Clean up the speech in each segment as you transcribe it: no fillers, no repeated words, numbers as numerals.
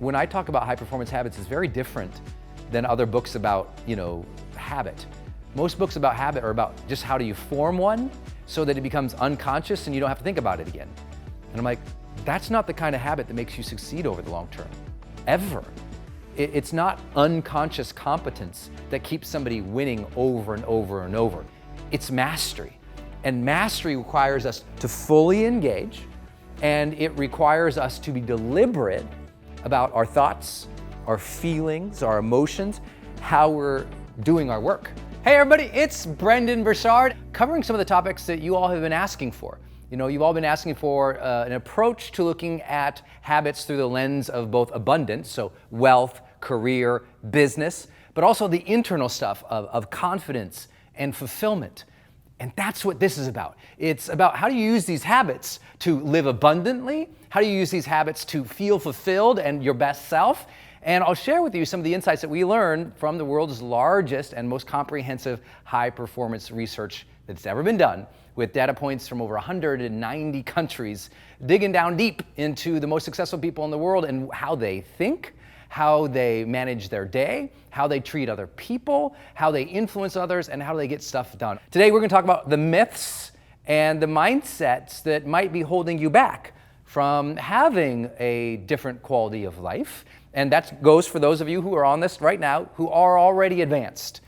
when I talk about high performance habits, it's very different than other books about, habit. Most books about habit are about just how do you form one so that it becomes unconscious and you don't have to think about it again. And I'm like, that's not the kind of habit that makes you succeed over the long term, ever. It's not unconscious competence that keeps somebody winning over and over and over. It's mastery. And mastery requires us to fully engage, and it requires us to be deliberate about our thoughts, our feelings, our emotions, how we're doing our work. Hey everybody, it's Brendon Burchard, covering some of the topics that you all have been asking for. You've all been asking for an approach to looking at habits through the lens of both abundance, so wealth, career, business, but also the internal stuff of confidence and fulfillment. And that's what this is about. It's about how do you use these habits to live abundantly? How do you use these habits to feel fulfilled and your best self? And I'll share with you some of the insights that we learned from the world's largest and most comprehensive high-performance research that's ever been done, with data points from over 190 countries, digging down deep into the most successful people in the world and how they think, how they manage their day, how they treat other people, how they influence others, and how they get stuff done. Today, we're going to talk about the myths and the mindsets that might be holding you back from having a different quality of life. And that goes for those of you who are on this right now, who are already advanced.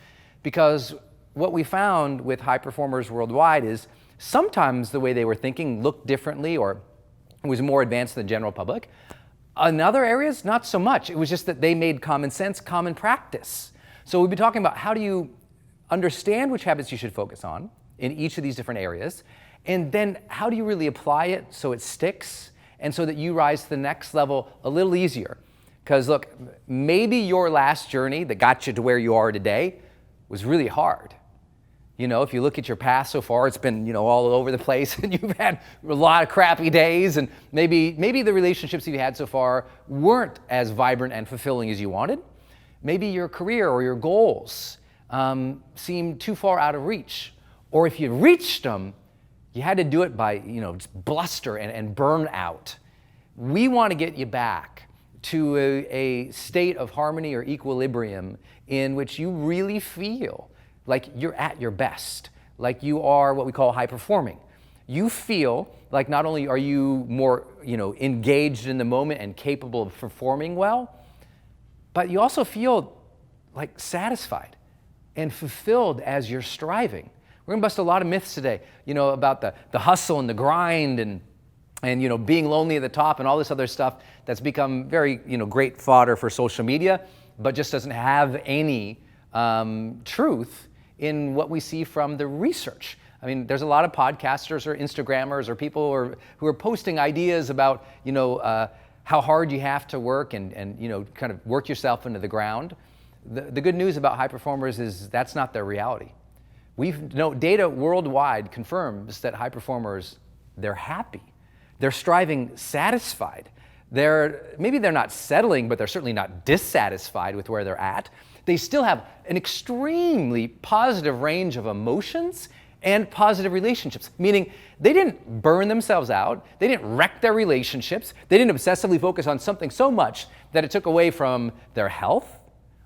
Because what we found with high performers worldwide is sometimes the way they were thinking looked differently or was more advanced than the general public. In other areas, not so much. It was just that they made common sense, common practice. So we'll be talking about how do you understand which habits you should focus on in each of these different areas, and then how do you really apply it so it sticks and so that you rise to the next level a little easier. Because look, maybe your last journey that got you to where you are today was really hard. If you look at your past so far, it's been, all over the place and you've had a lot of crappy days, and maybe the relationships you had so far weren't as vibrant and fulfilling as you wanted. Maybe your career or your goals seemed too far out of reach. Or if you reached them, you had to do it by, just bluster and burn out. We want to get you back to a state of harmony or equilibrium in which you really feel like you're at your best, like you are what we call high performing. You feel like not only are you more, engaged in the moment and capable of performing well, but you also feel like satisfied and fulfilled as you're striving. We're gonna bust a lot of myths today, about the hustle and the grind and being lonely at the top and all this other stuff that's become very, great fodder for social media, but just doesn't have any truth in what we see from the research. I mean, there's a lot of podcasters or Instagrammers or people who are posting ideas about, how hard you have to work and kind of work yourself into the ground. The good news about high performers is that's not their reality. Data worldwide confirms that high performers, they're happy. They're striving satisfied. Maybe they're not settling, but they're certainly not dissatisfied with where they're at. They still have an extremely positive range of emotions and positive relationships, meaning they didn't burn themselves out, they didn't wreck their relationships, they didn't obsessively focus on something so much that it took away from their health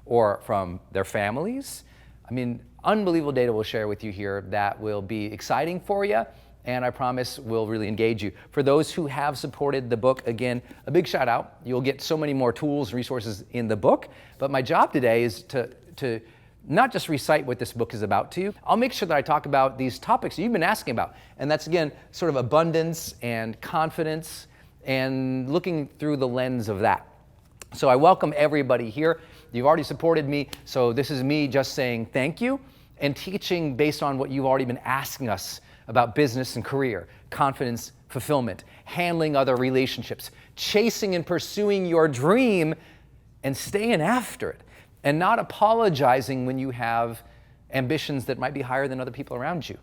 or from their families. I mean, unbelievable data we'll share with you here that will be exciting for you, and I promise will really engage you. For those who have supported the book, again, a big shout out. You'll get so many more tools and resources in the book, but my job today is to not just recite what this book is about to you. I'll make sure that I talk about these topics you've been asking about, and that's, again, sort of abundance and confidence and looking through the lens of that. So I welcome everybody here. You've already supported me, so this is me just saying thank you and teaching based on what you've already been asking us about business and career, confidence, fulfillment, handling other relationships, chasing and pursuing your dream and staying after it, and not apologizing when you have ambitions that might be higher than other people around you.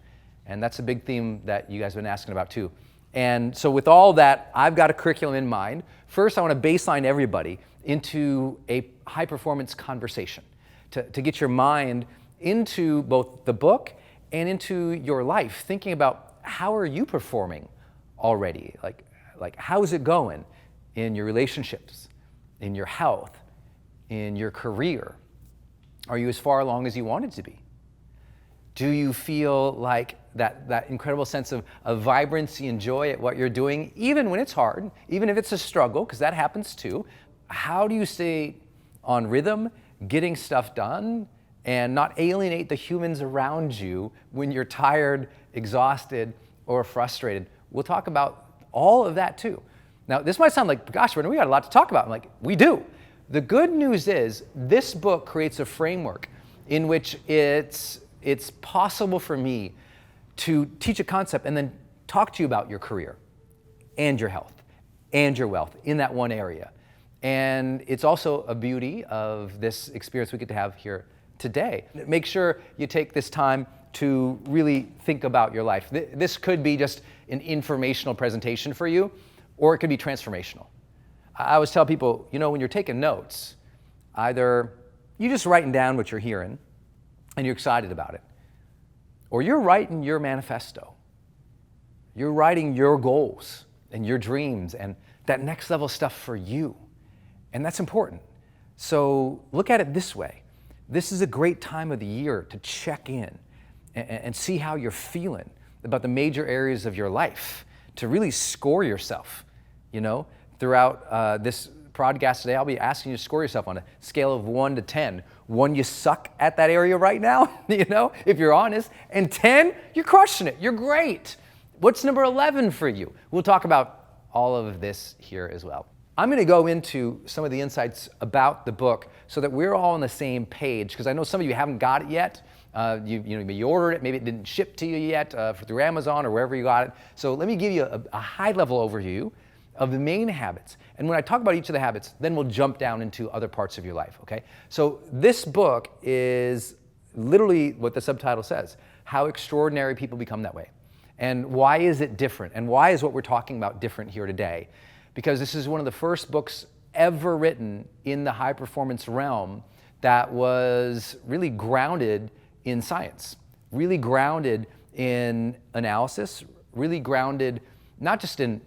And that's a big theme that you guys have been asking about too. And so with all that, I've got a curriculum in mind. First, I want to baseline everybody into a high performance conversation to get your mind into both the book and into your life, thinking about how are you performing already? Like how's it going in your relationships, in your health, in your career? Are you as far along as you wanted to be? Do you feel like that incredible sense of vibrancy and joy at what you're doing, even when it's hard, even if it's a struggle, because that happens too? How do you stay on rhythm, getting stuff done, and not alienate the humans around you when you're tired, exhausted, or frustrated? We'll talk about all of that too. Now, this might sound like, gosh, Brendon, we got a lot to talk about. I'm like, we do. The good news is this book creates a framework in which it's possible for me to teach a concept and then talk to you about your career and your health and your wealth in that one area. And it's also a beauty of this experience we get to have here today. Make sure you take this time to really think about your life. This could be just an informational presentation for you, or it could be transformational. I always tell people, when you're taking notes, either you're just writing down what you're hearing and you're excited about it, or you're writing your manifesto. You're writing your goals and your dreams and that next level stuff for you. And that's important. So look at it this way. This is a great time of the year to check in and see how you're feeling about the major areas of your life, to really score yourself. Throughout this podcast today, I'll be asking you to score yourself on a scale of 1 to 10. 1, you suck at that area right now, if you're honest. And 10, you're crushing it. You're great. What's number 11 for you? We'll talk about all of this here as well. I'm going to go into some of the insights about the book so that we're all on the same page, because I know some of you haven't got it yet. You ordered it, maybe it didn't ship to you yet through Amazon or wherever you got it. So let me give you a high-level overview of the main habits. And when I talk about each of the habits, then we'll jump down into other parts of your life, okay? So this book is literally what the subtitle says, How Extraordinary People Become That Way. And why is it different? And why is what we're talking about different here today? Because this is one of the first books ever written in the high-performance realm that was really grounded in science, really grounded in analysis, really grounded not just in,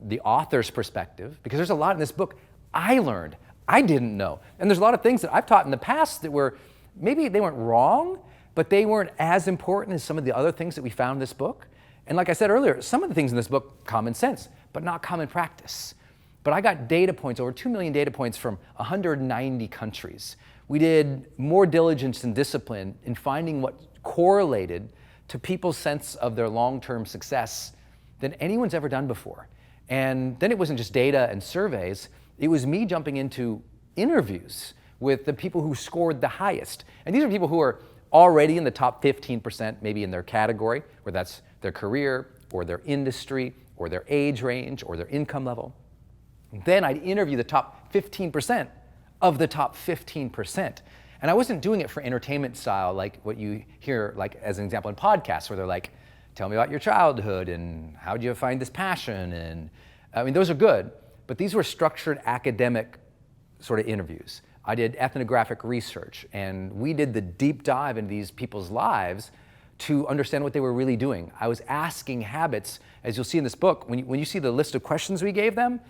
the author's perspective, because there's a lot in this book I learned, I didn't know. And there's a lot of things that I've taught in the past that were, maybe they weren't wrong, but they weren't as important as some of the other things that we found in this book. And like I said earlier, some of the things in this book, common sense, but not common practice. But I got data points, over 2 million data points from 190 countries. We did more diligence and discipline in finding what correlated to people's sense of their long-term success than anyone's ever done before. And then it wasn't just data and surveys, it was me jumping into interviews with the people who scored the highest. And these are people who are already in the top 15%, maybe in their category, where that's their career or their industry or their age range or their income level. Then I'd interview the top 15% of the top 15%. And I wasn't doing it for entertainment style, like what you hear, like as an example in podcasts, where they're like, tell me about your childhood and how did you find this passion? And I mean, those are good, but these were structured academic sort of interviews. I did ethnographic research, and we did the deep dive into these people's lives to understand what they were really doing. I was asking habits, as you'll see in this book, when you see the list of questions we gave them,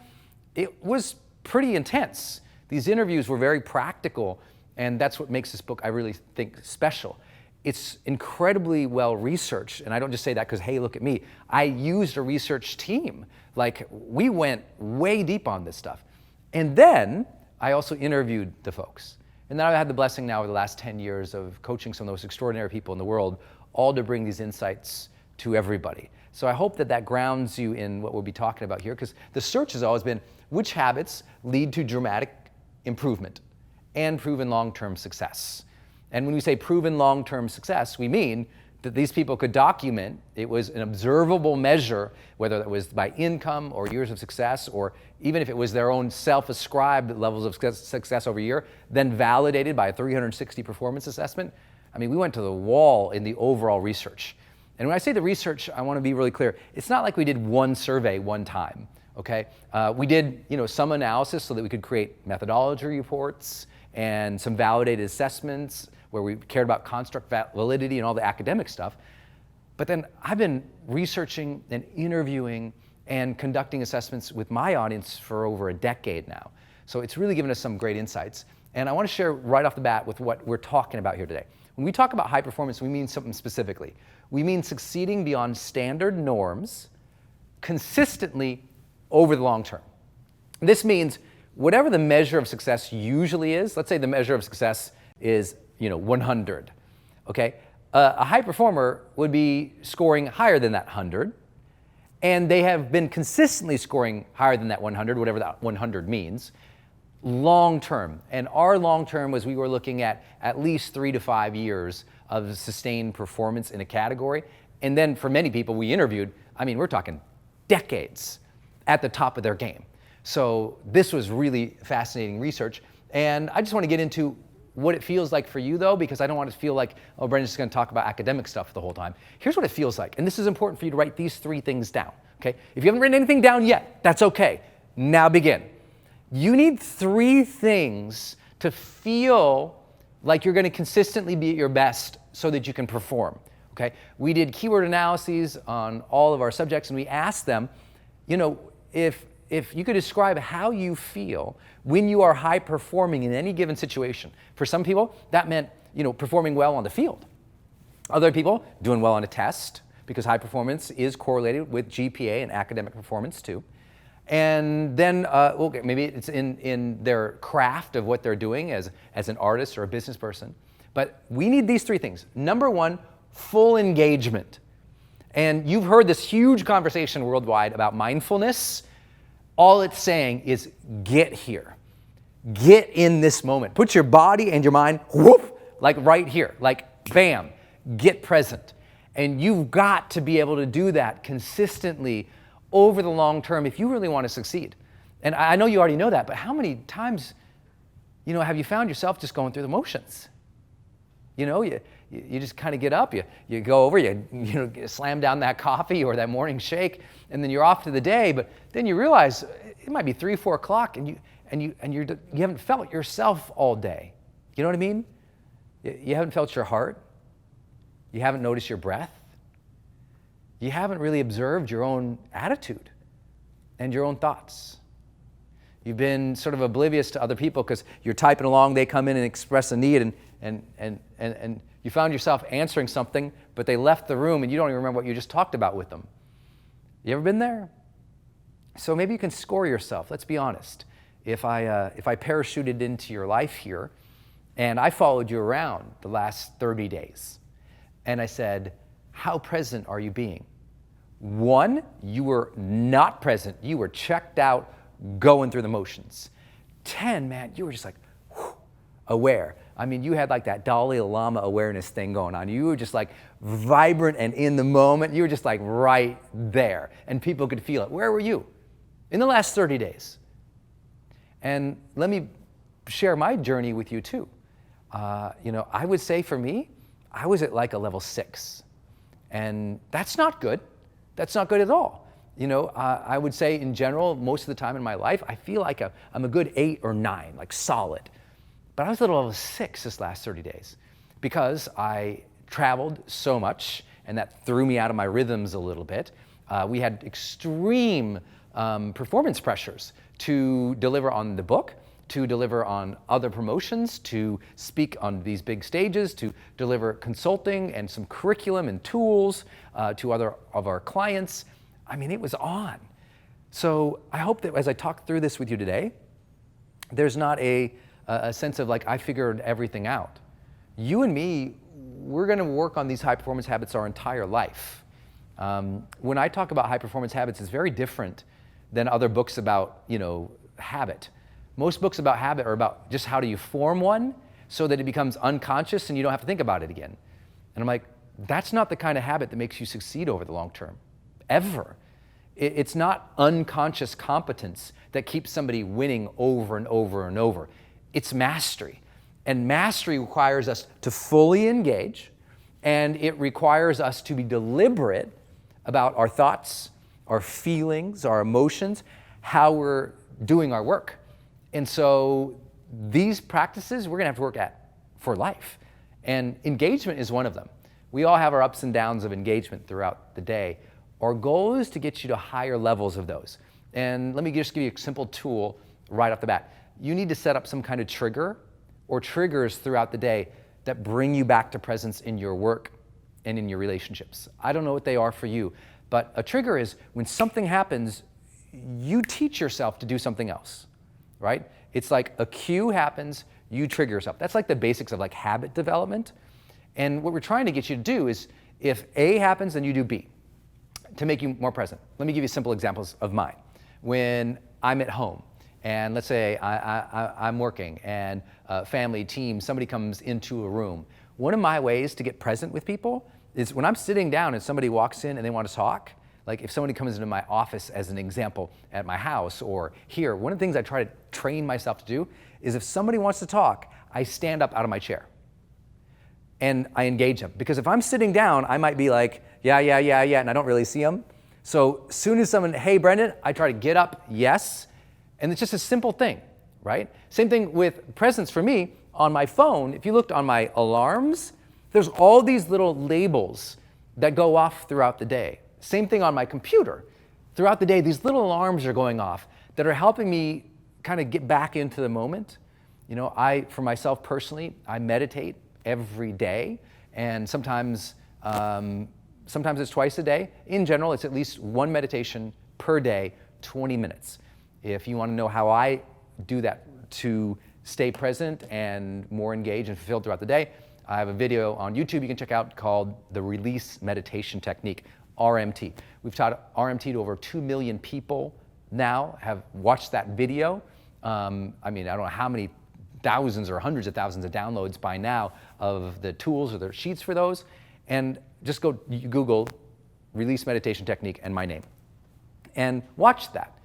it was pretty intense. These interviews were very practical, and that's what makes this book, I really think, special. It's incredibly well researched, and I don't just say that because, hey, look at me. I used a research team. Like, we went way deep on this stuff. And then I also interviewed the folks. And then I've had the blessing now over the last 10 years of coaching some of the most extraordinary people in the world, all to bring these insights to everybody. So I hope that that grounds you in what we'll be talking about here, because the search has always been, which habits lead to dramatic improvement and proven long-term success? And when we say proven long-term success, we mean that these people could document, it was an observable measure, whether that was by income or years of success, or even if it was their own self-ascribed levels of success over a year, then validated by a 360 performance assessment. I mean, we went to the wall in the overall research. And when I say the research, I want to be really clear. It's not like we did one survey one time, okay? We did, some analysis so that we could create methodology reports and some validated assessments where we cared about construct validity and all the academic stuff. But then I've been researching and interviewing and conducting assessments with my audience for over a decade now. So it's really given us some great insights. And I want to share right off the bat with what we're talking about here today. When we talk about high performance, we mean something specifically. We mean succeeding beyond standard norms consistently over the long term. This means whatever the measure of success usually is, let's say the measure of success is 100, okay? A high performer would be scoring higher than that 100, and they have been consistently scoring higher than that 100, whatever that 100 means, long term. And our long term was we were looking at least 3 to 5 years of sustained performance in a category. And then for many people we interviewed, we're talking decades at the top of their game. So this was really fascinating research. And I just want to get into what it feels like for you, though, because I don't want it to feel like, oh, Brendon's just going to talk about academic stuff the whole time. Here's what it feels like. And this is important for you to write these 3 things down, okay? If you haven't written anything down yet, that's okay. Now begin. You need 3 things to feel like you're going to consistently be at your best so that you can perform, okay? We did keyword analyses on all of our subjects, and we asked them, if you could describe how you feel when you are high performing in any given situation. For some people, that meant, performing well on the field. Other people, doing well on a test, because high performance is correlated with GPA and academic performance too. And then, maybe it's in their craft of what they're doing as an artist or a business person. But we need these 3 things. Number 1, full engagement. And you've heard this huge conversation worldwide about mindfulness. All it's saying is get here. Get in this moment. Put your body and your mind, whoop, like right here, like bam, get present. And you've got to be able to do that consistently over the long term if you really want to succeed. And I know you already know that, but how many times, have you found yourself just going through the motions? You just kind of get up, you go over, you slam down that coffee or that morning shake, and then you're off to the day. But then you realize it might be 3, 4 o'clock, and you haven't felt yourself all day. You know what I mean? You haven't felt your heart. You haven't noticed your breath. You haven't really observed your own attitude and your own thoughts. You've been sort of oblivious to other people because you're typing along, they come in and express a need, and you found yourself answering something, but they left the room and you don't even remember what you just talked about with them. You ever been there? So maybe you can score yourself. Let's be honest. If I parachuted into your life here and I followed you around the last 30 days and I said, how present are you being? 1, you were not present. You were checked out, going through the motions. 10, man, you were just like, whew, aware. You had like that Dalai Lama awareness thing going on. You were just like vibrant and in the moment. You were just like right there. And people could feel it. Where were you in the last 30 days? And let me share my journey with you too. I would say for me, I was at like a level 6. And that's not good. That's not good at all. I would say in general, most of the time in my life, I feel like I'm a good 8 or 9, like solid. But I was at a level 6 this last 30 days because I traveled so much and that threw me out of my rhythms a little bit. We had extreme performance pressures to deliver on the book, to deliver on other promotions, to speak on these big stages, to deliver consulting and some curriculum and tools to other of our clients. It was on. So I hope that as I talk through this with you today, there's not a sense of like I figured everything out. You and me, we're going to work on these high performance habits our entire life. When I talk about high performance habits, it's very different than other books about habit. Most books about habit are about just how do you form one so that it becomes unconscious and you don't have to think about it again. And I'm like, that's not the kind of habit that makes you succeed over the long term, ever. It's not unconscious competence that keeps somebody winning over and over and over. It's mastery. And mastery requires us to fully engage, and it requires us to be deliberate about our thoughts, our feelings, our emotions, how we're doing our work. And so these practices we're going to have to work at for life. And engagement is one of them. We all have our ups and downs of engagement throughout the day. Our goal is to get you to higher levels of those. And let me just give you a simple tool right off the bat. you need to set up some kind of trigger or triggers throughout the day that bring you back to presence in your work and in your relationships. I don't know what they are for you, but a trigger is when something happens, you teach yourself to do something else, right? It's like a cue happens, you trigger yourself. That's like the basics of like habit development. And what we're trying to get you to do is if A happens, then you do B to make you more present. Let me give you simple examples of mine. When I'm at home, and let's say I'm working and family, team, somebody comes into a room. One of my ways to get present with people is when I'm sitting down and somebody walks in and they want to talk, like if somebody comes into my office as an example at my house or here, one of the things I try to train myself to do is if somebody wants to talk, I stand up out of my chair and I engage them. Because if I'm sitting down, I might be like, yeah, and I don't really see them. So as soon as someone, hey, Brendon, I try to get up, yes. And it's just a simple thing, right? Same thing with presence for me on my phone. If you looked on my alarms, there's all these little labels that go off throughout the day. Same thing on my computer. Throughout the day, these little alarms are going off that are helping me kind of get back into the moment. You know, for myself personally, I meditate every day, and sometimes it's twice a day. In general, it's at least one meditation per day, 20 minutes. If you want to know how I do that to stay present and more engaged and fulfilled throughout the day, I have a video on YouTube you can check out called The Release Meditation Technique, RMT. We've taught RMT to over 2 million people now, have watched that video. I mean, I don't know how many thousands or hundreds of thousands of downloads by now of the tools or the sheets for those. And just go Google Release Meditation Technique and my name and watch that.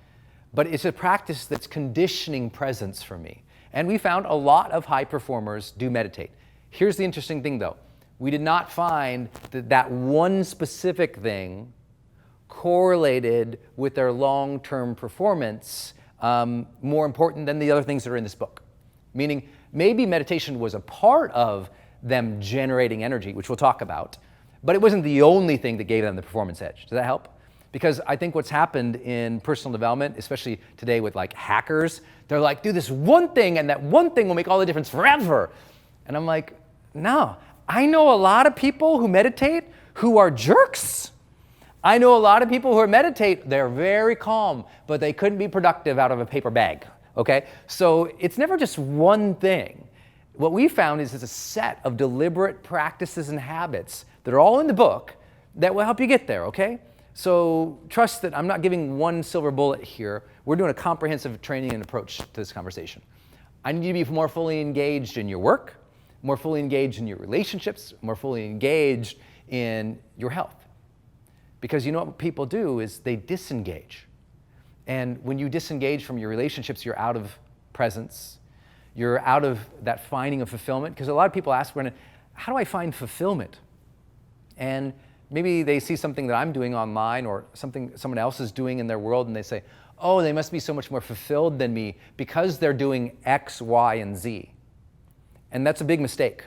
But it's a practice that's conditioning presence for me. And we found a lot of high performers do meditate. Here's the interesting thing though. We did not find that one specific thing correlated with their long-term performance more important than the other things that are in this book. Meaning maybe meditation was a part of them generating energy, which we'll talk about, but it wasn't the only thing that gave them the performance edge. Does that help? Because I think what's happened in personal development, especially today with like hackers, they're like, do this one thing and that one thing will make all the difference forever. And I'm like, no, I know a lot of people who meditate who are jerks. I know a lot of people who meditate, they're very calm, but they couldn't be productive out of a paper bag, okay? So it's never just one thing. What we found is it's a set of deliberate practices and habits that are all in the book that will help you get there, okay? So trust that I'm not giving one silver bullet here. We're doing a comprehensive training and approach to this conversation. I need you to be more fully engaged in your work, more fully engaged in your relationships, more fully engaged in your health. Because you know what people do is they disengage. And when you disengage from your relationships, you're out of presence. You're out of that finding of fulfillment. Because a lot of people ask, Brendon, how do I find fulfillment? And maybe they see something that I'm doing online or something someone else is doing in their world and they say, oh, they must be so much more fulfilled than me because they're doing X, Y, and Z. And that's a big mistake.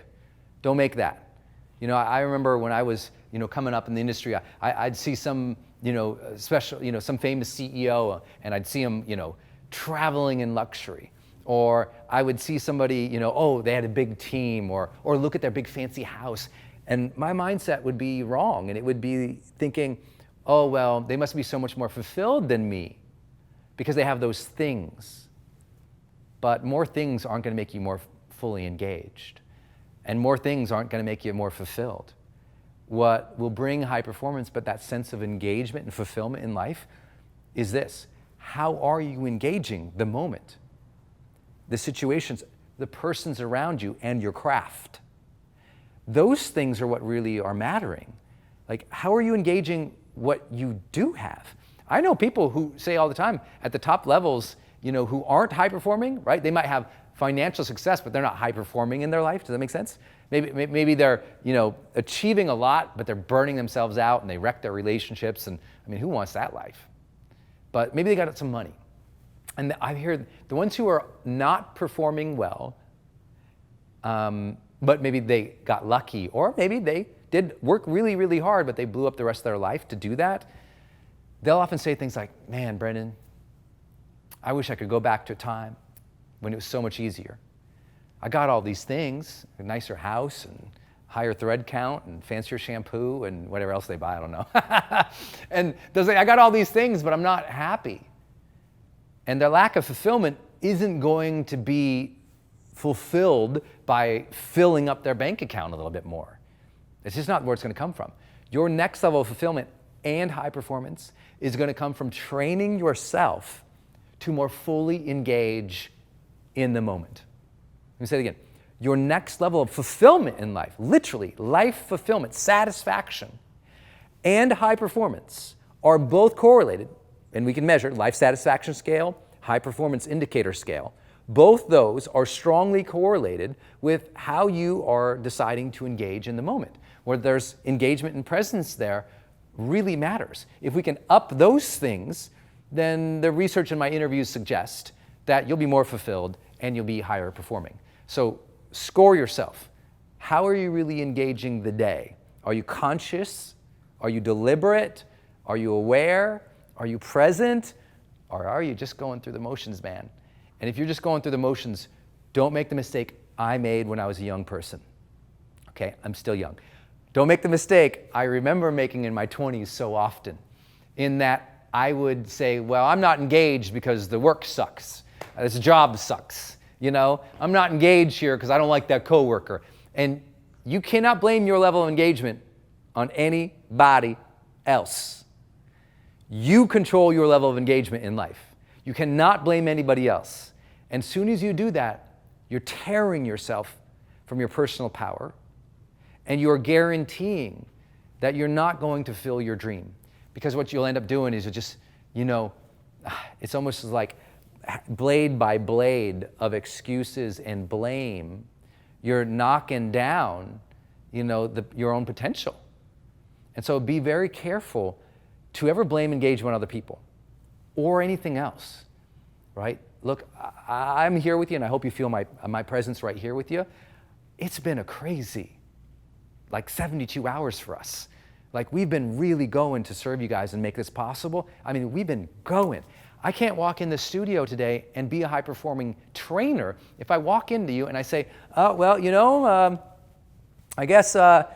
Don't make that. You know, I remember when I was, coming up in the industry, I'd see some, some famous CEO and I'd see him, traveling in luxury. Or I would see somebody, they had a big team or look at their big fancy house. And my mindset would be wrong, and it would be thinking, oh, well, they must be so much more fulfilled than me because they have those things. But more things aren't going to make you more fully engaged, and more things aren't going to make you more fulfilled. What will bring high performance, but that sense of engagement and fulfillment in life, is this. How are you engaging the moment, the situations, the persons around you, and your craft? Those things are what really are mattering. Like, how are you engaging what you do have? I know people who say all the time at the top levels, who aren't high performing, right? They might have financial success, but they're not high performing in their life. Does that make sense? Maybe they're, achieving a lot, but they're burning themselves out and they wreck their relationships. And I mean, who wants that life? But maybe they got some money. And I hear the ones who are not performing well, but maybe they got lucky, or maybe they did work really, really hard, but they blew up the rest of their life to do that. They'll often say things like, man, Brendon, I wish I could go back to a time when it was so much easier. I got all these things, a nicer house and higher thread count and fancier shampoo and whatever else they buy, I don't know. And I got all these things, but I'm not happy. And their lack of fulfillment isn't going to be fulfilled by filling up their bank account a little bit more. It's just not where it's going to come from. Your next level of fulfillment and high performance is going to come from training yourself to more fully engage in the moment. Let me say it again. Your next level of fulfillment in life, literally life fulfillment, satisfaction, and high performance are both correlated, and we can measure life satisfaction scale, high performance indicator scale. Both those are strongly correlated with how you are deciding to engage in the moment. Where there's engagement and presence there really matters. If we can up those things, then the research in my interviews suggest that you'll be more fulfilled and you'll be higher performing. So score yourself. How are you really engaging the day? Are you conscious? Are you deliberate? Are you aware? Are you present? Or are you just going through the motions, man? And if you're just going through the motions, don't make the mistake I made when I was a young person. Okay, I'm still young. Don't make the mistake I remember making in my 20s so often, in that I would say, well, I'm not engaged because the work sucks. This job sucks. You know, I'm not engaged here because I don't like that coworker. And you cannot blame your level of engagement on anybody else. You control your level of engagement in life. You cannot blame anybody else. And as soon as you do that, you're tearing yourself from your personal power, and you're guaranteeing that you're not going to fill your dream. Because what you'll end up doing is you just, it's almost like blade by blade of excuses and blame. You're knocking down, your own potential. And so be very careful to ever blame engagement on other people or anything else, right? Look, I'm here with you, and I hope you feel my presence right here with you. It's been a crazy, 72 hours for us. We've been really going to serve you guys and make this possible. I mean, we've been going. I can't walk in the studio today and be a high-performing trainer if I walk into you and I say, I guess I'm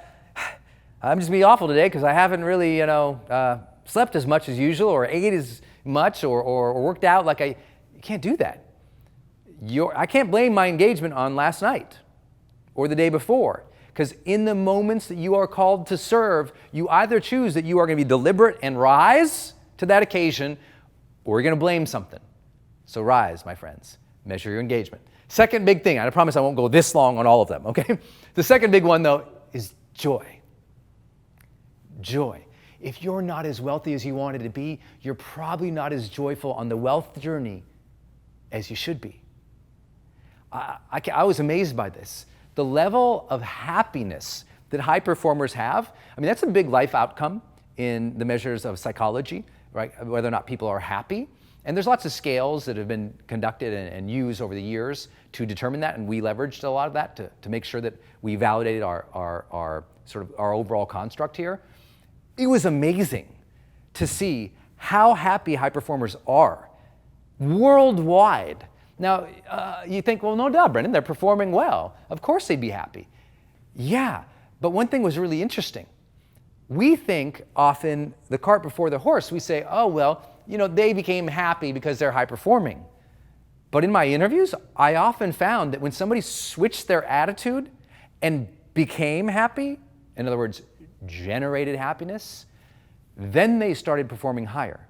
just going to be awful today because I haven't really, slept as much as usual or ate as much or worked out you can't do that. I can't blame my engagement on last night or the day before, because in the moments that you are called to serve, you either choose that you are going to be deliberate and rise to that occasion, or you're going to blame something. So rise, my friends. Measure your engagement. Second big thing, and I promise I won't go this long on all of them, okay? The second big one, though, is joy. Joy. If you're not as wealthy as you wanted to be, you're probably not as joyful on the wealth journey as you should be. I was amazed by this. The level of happiness that high performers have, that's a big life outcome in the measures of psychology, right? Whether or not people are happy. And there's lots of scales that have been conducted and used over the years to determine that, and we leveraged a lot of that to make sure that we validated our overall construct here. It was amazing to see how happy high performers are worldwide. Now, you think, well, no doubt, Brendon, they're performing well. Of course they'd be happy. Yeah, but one thing was really interesting. We think often the cart before the horse. We say, oh, well, they became happy because they're high performing. But in my interviews, I often found that when somebody switched their attitude and became happy, in other words, generated happiness, then they started performing higher.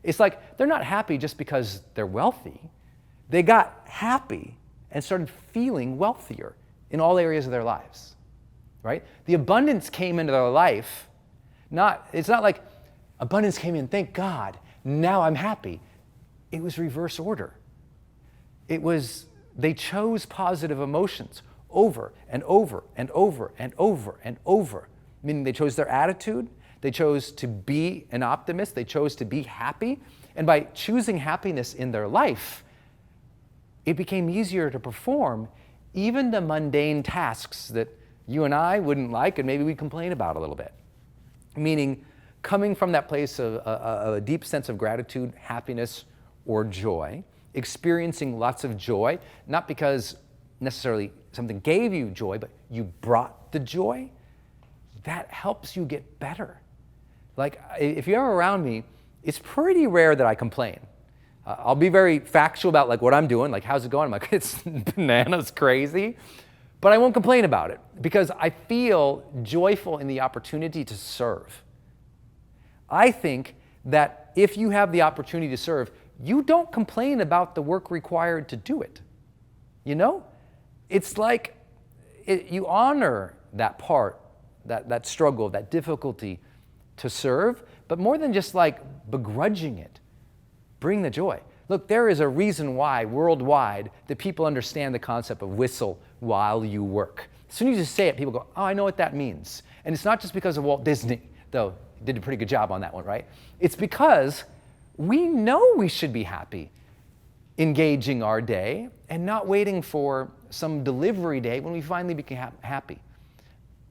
It's like they're not happy just because they're wealthy. They got happy and started feeling wealthier in all areas of their lives, right? The abundance came into their life. It's not like abundance came in, thank God, now I'm happy. It was reverse order. They chose positive emotions over and over and over and over and over, meaning they chose their attitude, they chose to be an optimist, they chose to be happy, and by choosing happiness in their life, it became easier to perform even the mundane tasks that you and I wouldn't like and maybe we complain about a little bit. Meaning, coming from that place of a deep sense of gratitude, happiness, or joy, experiencing lots of joy, not because necessarily something gave you joy, but you brought the joy, that helps you get better. Like, if you're ever around me, it's pretty rare that I complain. I'll be very factual about like what I'm doing, like how's it going? I'm like, it's bananas crazy, but I won't complain about it because I feel joyful in the opportunity to serve. I think that if you have the opportunity to serve, you don't complain about the work required to do it. You know? It's like you honor that part, that struggle, that difficulty to serve, but more than just like begrudging it, bring the joy. Look, there is a reason why worldwide that people understand the concept of whistle while you work. As soon as you say it, people go, oh, I know what that means. And it's not just because of Walt Disney, though he did a pretty good job on that one, right? It's because we know we should be happy engaging our day and not waiting for some delivery day when we finally become happy.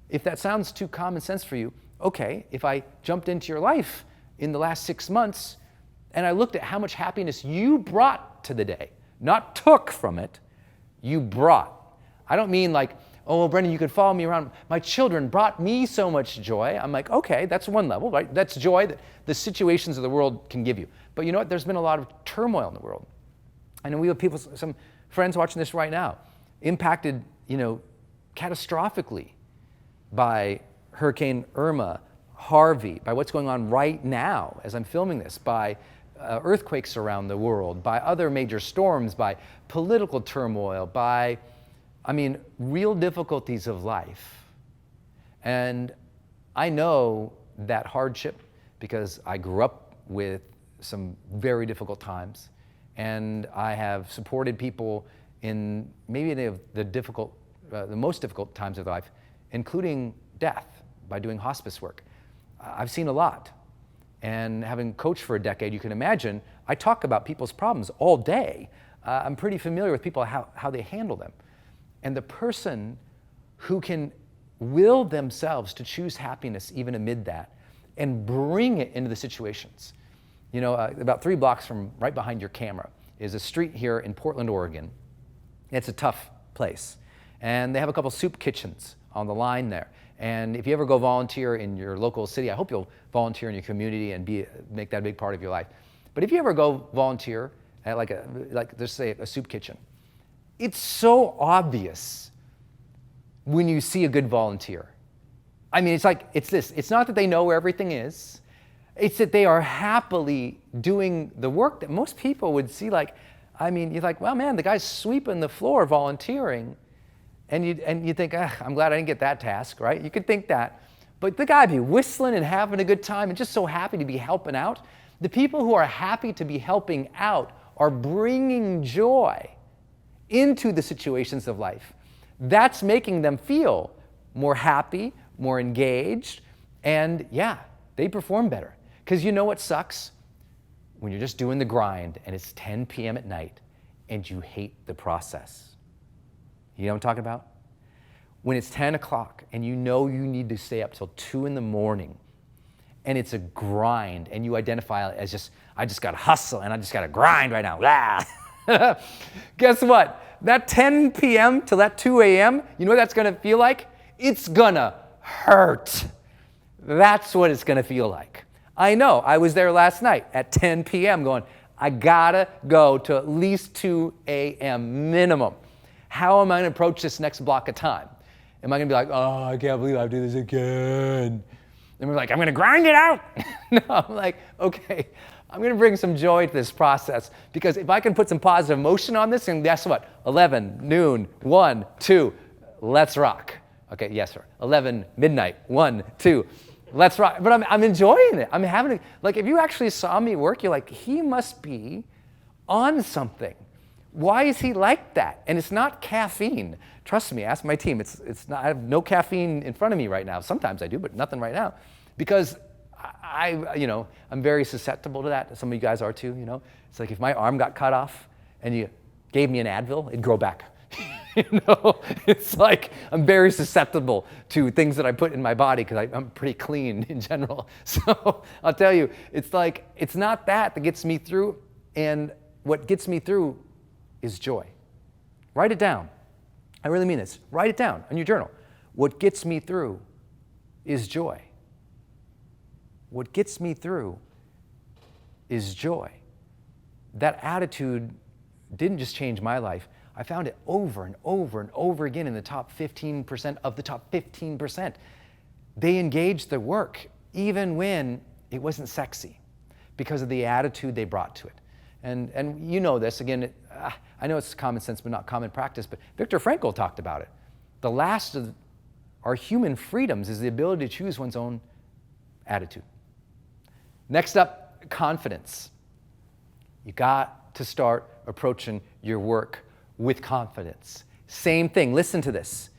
If that sounds too common sense for you, okay, if I jumped into your life in the last 6 months and I looked at how much happiness you brought to the day, not took from it, you brought. I don't mean like, oh, well, Brendon, you could follow me around. My children brought me so much joy. I'm like, okay, that's one level, right? That's joy that the situations of the world can give you. But you know what? There's been a lot of turmoil in the world. I know we have people, some friends watching this right now, impacted, catastrophically by Hurricane Irma, Harvey, by what's going on right now as I'm filming this, by earthquakes around the world, by other major storms, by political turmoil, by, real difficulties of life. And I know that hardship because I grew up with some very difficult times, and I have supported people in maybe the most difficult times of life, including death, by doing hospice work. I've seen a lot. And having coached for a decade, you can imagine, I talk about people's problems all day. I'm pretty familiar with people, how they handle them. And the person who can will themselves to choose happiness even amid that and bring it into the situations. About 3 blocks from right behind your camera is a street here in Portland, Oregon. It's a tough place. And they have a couple soup kitchens on the line there. And if you ever go volunteer in your local city, I hope you'll volunteer in your community and make that a big part of your life. But if you ever go volunteer at let's say a soup kitchen, it's so obvious when you see a good volunteer. It's not that they know where everything is. It's that they are happily doing the work that most people would see you're like, well, man, the guy's sweeping the floor volunteering. And you think, I'm glad I didn't get that task, right? You could think that. But the guy be whistling and having a good time and just so happy to be helping out. The people who are happy to be helping out are bringing joy into the situations of life. That's making them feel more happy, more engaged, and they perform better. Because you know what sucks? When you're just doing the grind and it's 10 p.m. at night and you hate the process. You know what I'm talking about? When it's 10 o'clock and you know you need to stay up till 2 in the morning and it's a grind and you identify it as I just got to hustle and I just got to grind right now. Guess what? That 10 p.m. till that 2 a.m., you know what that's going to feel like? It's going to hurt. That's what it's going to feel like. I know. I was there last night at 10 p.m. going, I got to go to at least 2 a.m. minimum. How am I going to approach this next block of time? Am I going to be like, oh, I can't believe I have to do this again? And we're like, I'm going to grind it out. No, I'm like, okay, I'm going to bring some joy to this process because if I can put some positive emotion on this, and guess what? 11, noon, 1, 2, let's rock. Okay, yes, sir. 11, midnight, 1, 2, let's rock. But I'm enjoying it. I'm having it. Like, if you actually saw me work, you're like, he must be on something. Why is he like that? And it's not caffeine. Trust me, ask my team. It's not. I have no caffeine in front of me right now. Sometimes I do, but nothing right now. Because I'm very susceptible to that. Some of you guys are too, It's like if my arm got cut off and you gave me an Advil, it'd grow back. It's like I'm very susceptible to things that I put in my body because I'm pretty clean in general. So I'll tell you, it's like, it's not that gets me through. And what gets me through is joy. Write it down. I really mean this. Write it down in your journal. What gets me through is joy. What gets me through is joy. That attitude didn't just change my life. I found it over and over and over again in the top 15% of the top 15%. They engaged the work even when it wasn't sexy because of the attitude they brought to it. And you know this, again, I know it's common sense but not common practice, but Viktor Frankl talked about it. The last of our human freedoms is the ability to choose one's own attitude. Next up, confidence. You got to start approaching your work with confidence. Same thing, listen to this.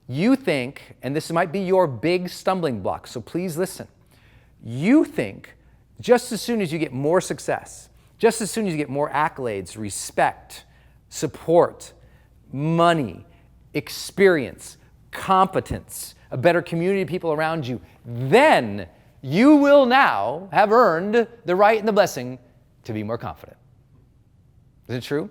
You think, and this might be your big stumbling block, so please listen. You think just as soon as you get more success, just as soon as you get more accolades, respect, support, money, experience, competence, a better community of people around you, then you will now have earned the right and the blessing to be more confident. Is it true?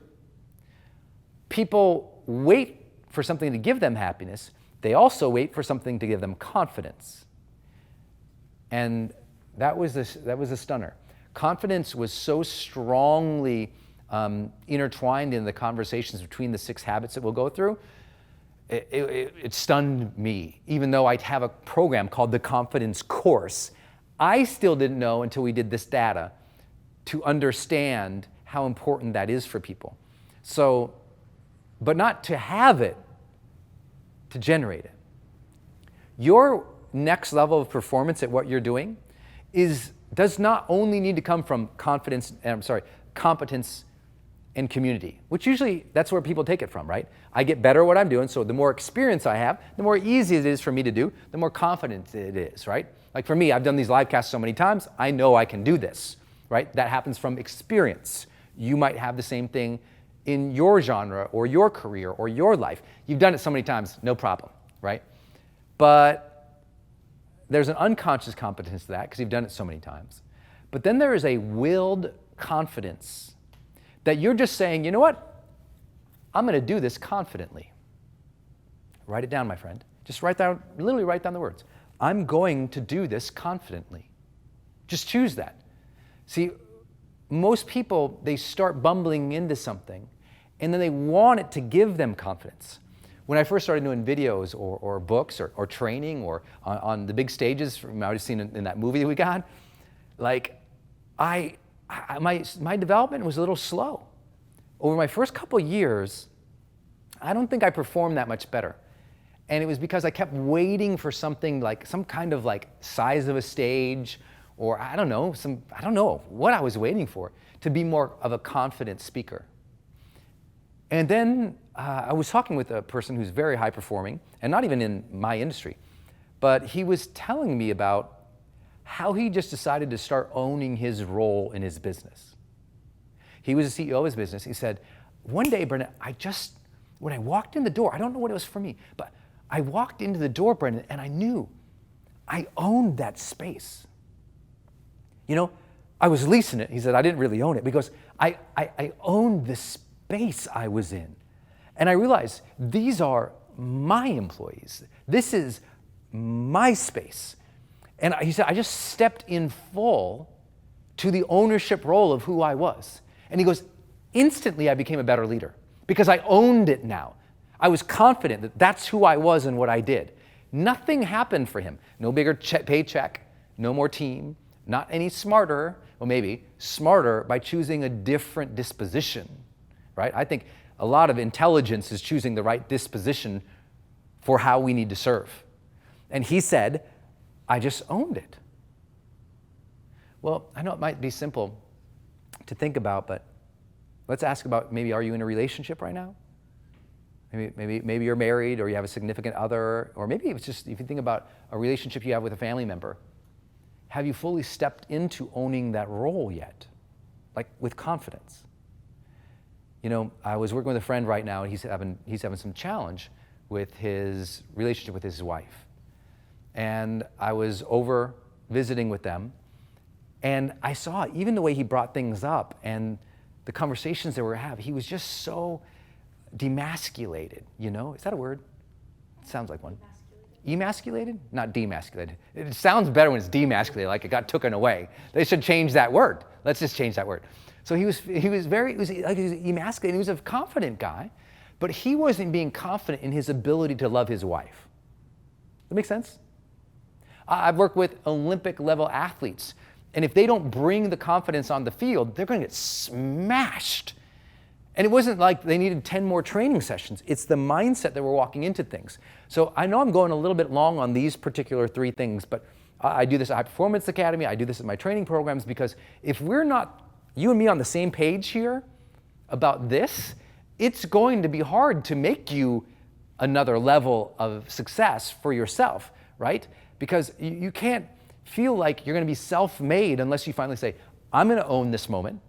People wait for something to give them happiness. They also wait for something to give them confidence. And that was a stunner. Confidence was so strongly intertwined in the conversations between the 6 habits that we'll go through. It stunned me. Even though I'd have a program called the Confidence Course, I still didn't know until we did this data to understand how important that is for people. So, but not to have it, to generate it. Your next level of performance at what you're doing does not only need to come from competence and community, which usually that's where people take it from, right? I get better at what I'm doing, so the more experience I have, the more easy it is for me to do, the more confident it is, right? Like for me, I've done these live casts so many times, I know I can do this, right? That happens from experience. You might have the same thing in your genre or your career or your life. You've done it so many times, no problem, right? But there's an unconscious competence to that because you've done it so many times. But then there is a willed confidence that you're just saying, you know what? I'm going to do this confidently. Write it down, my friend. Just literally write down the words. I'm going to do this confidently. Just choose that. See, most people, they start bumbling into something and then they want it to give them confidence. When I first started doing videos or books or training or on the big stages, I would have seen in that movie that we got, like my development was a little slow. Over my first couple years, I don't think I performed that much better. And it was because I kept waiting for something like some kind of like size of a stage or I don't know what I was waiting for to be more of a confident speaker. And then I was talking with a person who's very high performing and not even in my industry, but he was telling me about how he just decided to start owning his role in his business. He was the CEO of his business. He said, one day, Brendon, when I walked in the door, I don't know what it was for me, but I walked into the door, Brendon, and I knew I owned that space. You know, I was leasing it. He said, I didn't really own it because I owned the space I was in. And I realized these are my employees. This is my space. And he said, I just stepped in full to the ownership role of who I was. And he goes, instantly I became a better leader because I owned it now. I was confident that that's who I was and what I did. Nothing happened for him. No bigger paycheck, no more team, not any smarter, well maybe smarter by choosing a different disposition, right? I think a lot of intelligence is choosing the right disposition for how we need to serve. And he said, I just owned it. Well, I know it might be simple to think about, but let's ask about maybe are you in a relationship right now? Maybe you're married or you have a significant other, or maybe it's just if you think about a relationship you have with a family member, have you fully stepped into owning that role yet? Like with confidence. You know, I was working with a friend right now and he's having some challenge with his relationship with his wife. And I was over visiting with them and I saw even the way he brought things up and the conversations that we were having, he was just so demasculated, you know? Is that a word? It sounds like one. Emasculated? Not demasculated. It sounds better when it's demasculated, like it got taken away. They should change that word. Let's just change that word. So he was emasculated. He was a confident guy, but he wasn't being confident in his ability to love his wife. That makes sense? I've worked with Olympic level athletes, and if they don't bring the confidence on the field, they're going to get smashed. And it wasn't like they needed 10 more training sessions. It's the mindset that we're walking into things. So I know I'm going a little bit long on these particular 3 things, but I do this at High Performance Academy. I do this in my training programs, because if we're not, you and me, on the same page here about this, it's going to be hard to make you another level of success for yourself, right? Because you can't feel like you're going to be self-made unless you finally say, I'm going to own this moment.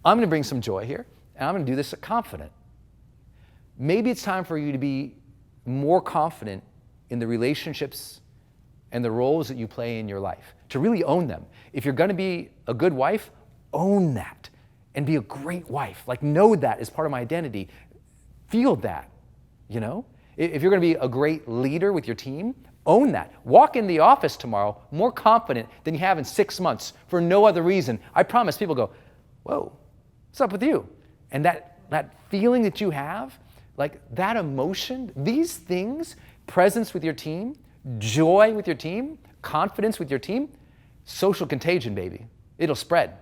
I'm going to bring some joy here. And I'm going to do this confident. Maybe it's time for you to be more confident in the relationships and the roles that you play in your life, to really own them. If you're going to be a good wife, own that and be a great wife. Like, know that is part of my identity. Feel that, you know? If you're going to be a great leader with your team, own that. Walk in the office tomorrow more confident than you have in 6 months for no other reason. I promise people go, whoa, what's up with you? And that feeling that you have, like that emotion, these things, presence with your team, joy with your team, confidence with your team, social contagion, baby. It'll spread.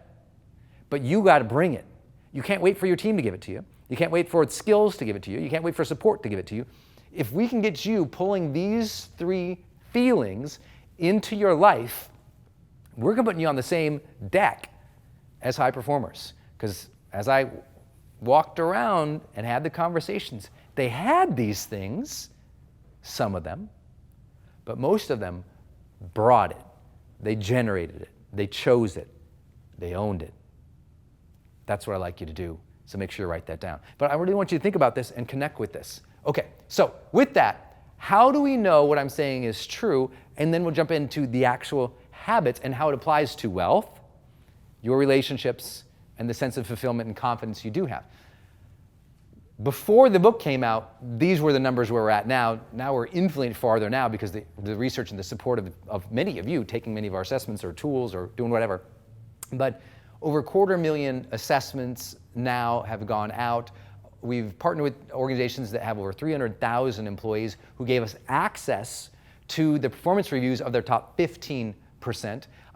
But you got to bring it. You can't wait for your team to give it to you. You can't wait for its skills to give it to you. You can't wait for support to give it to you. If we can get you pulling these 3 feelings into your life, we're going to put you on the same deck as high performers. Because as I walked around and had the conversations, they had these things, some of them, but most of them brought it. They generated it. They chose it. They owned it. That's what I'd like you to do. So make sure you write that down. But I really want you to think about this and connect with this. Okay, so with that, how do we know what I'm saying is true? And then we'll jump into the actual habits and how it applies to wealth, your relationships, and the sense of fulfillment and confidence you do have. Before the book came out, these were the numbers where we're at now. Now we're infinitely farther now because the research and the support of many of you taking many of our assessments or tools or doing whatever. But over 250,000 assessments now have gone out. We've partnered with organizations that have over 300,000 employees who gave us access to the performance reviews of their top 15%.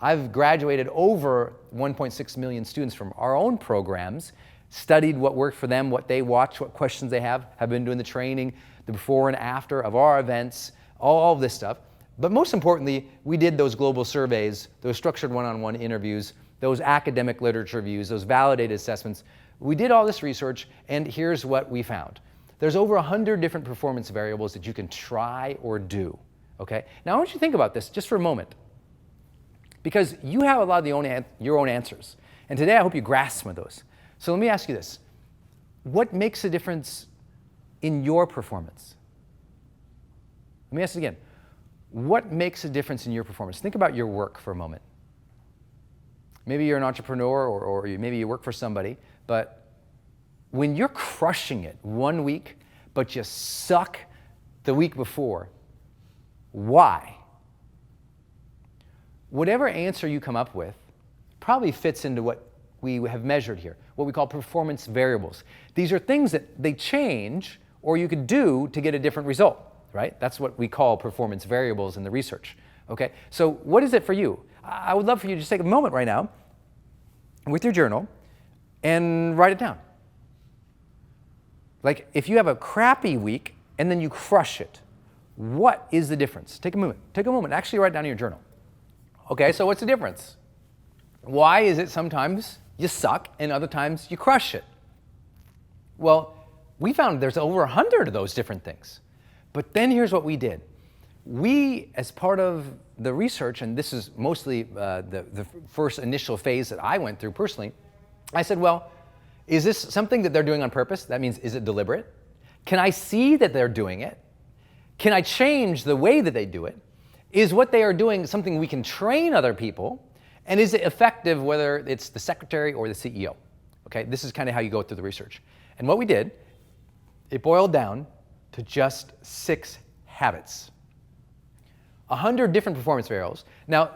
I've graduated over 1.6 million students from our own programs, studied what worked for them, what they watch, what questions they have been doing the training, the before and after of our events, all of this stuff. But most importantly, we did those global surveys, those structured one-on-one interviews, those academic literature reviews, those validated assessments. We did all this research, and here's what we found. There's over 100 different performance variables that you can try or do, okay? Now I want you to think about this just for a moment, because you have a lot of your own answers. And today I hope you grasp some of those. So let me ask you this. What makes a difference in your performance? Let me ask it again. What makes a difference in your performance? Think about your work for a moment. Maybe you're an entrepreneur or maybe you work for somebody, but when you're crushing it one week, but you suck the week before, why? Whatever answer you come up with probably fits into what we have measured here, what we call performance variables. These are things that they change or you could do to get a different result, right? That's what we call performance variables in the research, okay? So what is it for you? I would love for you to just take a moment right now with your journal and write it down. Like if you have a crappy week and then you crush it, what is the difference? Take a moment, actually write it down in your journal. Okay, so what's the difference? Why is it sometimes you suck and other times you crush it? Well, we found there's over 100 of those different things. But then here's what we did. We, as part of the research, and this is mostly the first initial phase that I went through personally, I said, well, is this something that they're doing on purpose? That means, is it deliberate? Can I see that they're doing it? Can I change the way that they do it? Is what they are doing something we can train other people? And is it effective whether it's the secretary or the CEO? Okay, this is kind of how you go through the research. And what we did, it boiled down to just 6 habits. 100 different performance variables. Now,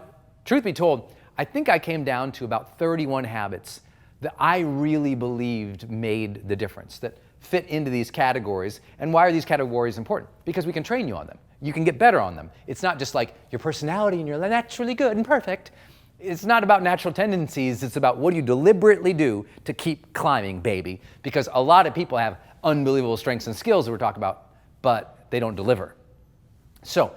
truth be told, I think I came down to about 31 habits that I really believed made the difference, that fit into these categories. And why are these categories important? Because we can train you on them. You can get better on them. It's not just like your personality and you're naturally good and perfect. It's not about natural tendencies. It's about what do you deliberately do to keep climbing, baby. Because a lot of people have unbelievable strengths and skills that we're talking about, but they don't deliver. So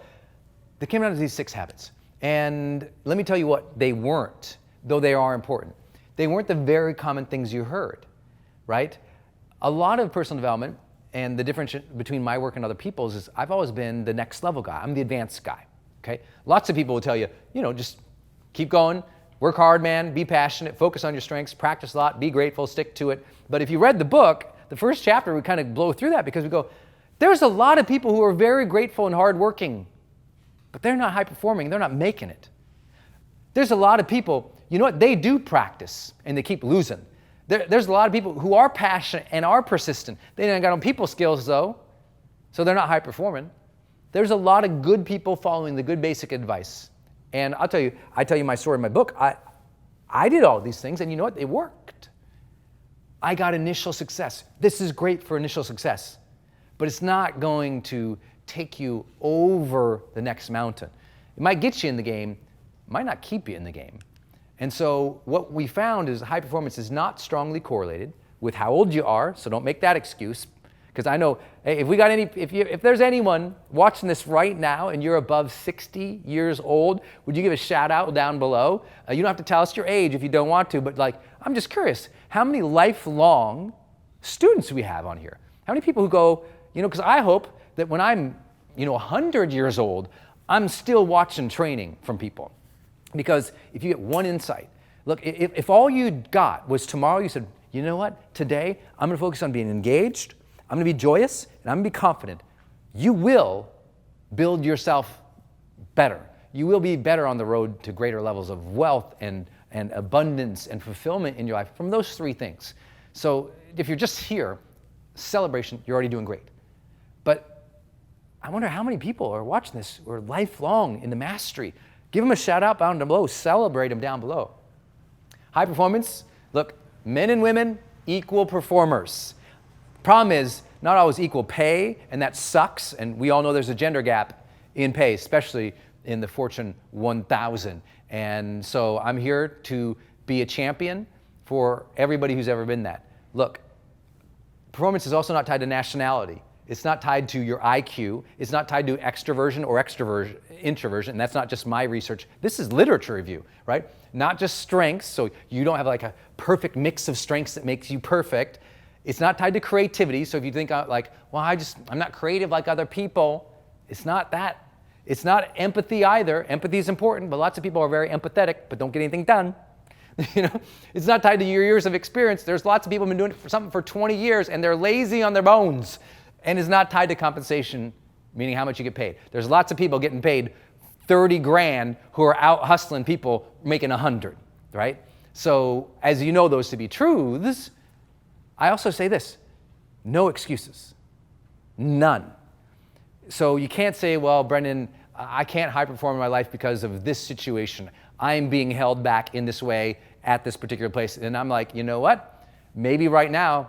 they came down to these 6 habits. And let me tell you what they weren't, though they are important. They weren't the very common things you heard, right? A lot of personal development and the difference between my work and other people's is I've always been the next level guy. I'm the advanced guy, okay? Lots of people will tell you, just keep going, work hard, man, be passionate, focus on your strengths, practice a lot, be grateful, stick to it. But if you read the book, the first chapter, we kind of blow through that because we go, there's a lot of people who are very grateful and hardworking, but they're not high performing, they're not making it. There's a lot of people, you know what, they do practice and they keep losing. There's a lot of people who are passionate and are persistent. They ain't got no people skills though, so they're not high performing. There's a lot of good people following the good basic advice. And I tell you my story in my book. I did all these things and you know what, it worked. I got initial success. This is great for initial success, but it's not going to take you over the next mountain. It might get you in the game, might not keep you in the game. And so what we found is high performance is not strongly correlated with how old you are, so don't make that excuse. Because I know, hey, if there's anyone watching this right now and you're above 60 years old, would you give a shout out down below? You don't have to tell us your age if you don't want to, but I'm just curious, how many lifelong students do we have on here? How many people who go, because I hope that when I'm, 100 years old, I'm still watching training from people. Because if you get one insight, look, if all you got was tomorrow, you said, you know what, today I'm going to focus on being engaged, I'm going to be joyous, and I'm going to be confident, you will build yourself better. You will be better on the road to greater levels of wealth and abundance and fulfillment in your life from those 3 things. So if you're just here, celebration, you're already doing great. But I wonder how many people are watching this who are lifelong in the mastery. Give them a shout out down below, celebrate them down below. High performance, look, men and women, equal performers. Problem is, not always equal pay, and that sucks, and we all know there's a gender gap in pay, especially in the Fortune 1000. And so I'm here to be a champion for everybody who's ever been that. Look, performance is also not tied to nationality. It's not tied to your IQ. It's not tied to extroversion or introversion, and that's not just my research. This is literature review, right? Not just strengths, so you don't have a perfect mix of strengths that makes you perfect. It's not tied to creativity, so if you think well, I'm not creative like other people, it's not that. It's not empathy either. Empathy is important, but lots of people are very empathetic, but don't get anything done. It's not tied to your years of experience. There's lots of people who've been doing something for 20 years, and they're lazy on their bones. And is not tied to compensation, meaning how much you get paid. There's lots of people getting paid 30 grand who are out hustling people making 100, right? So as you know those to be truths, I also say this, no excuses, none. So you can't say, well, Brendon, I can't high perform in my life because of this situation. I'm being held back in this way at this particular place. And I'm like, you know what? Maybe right now,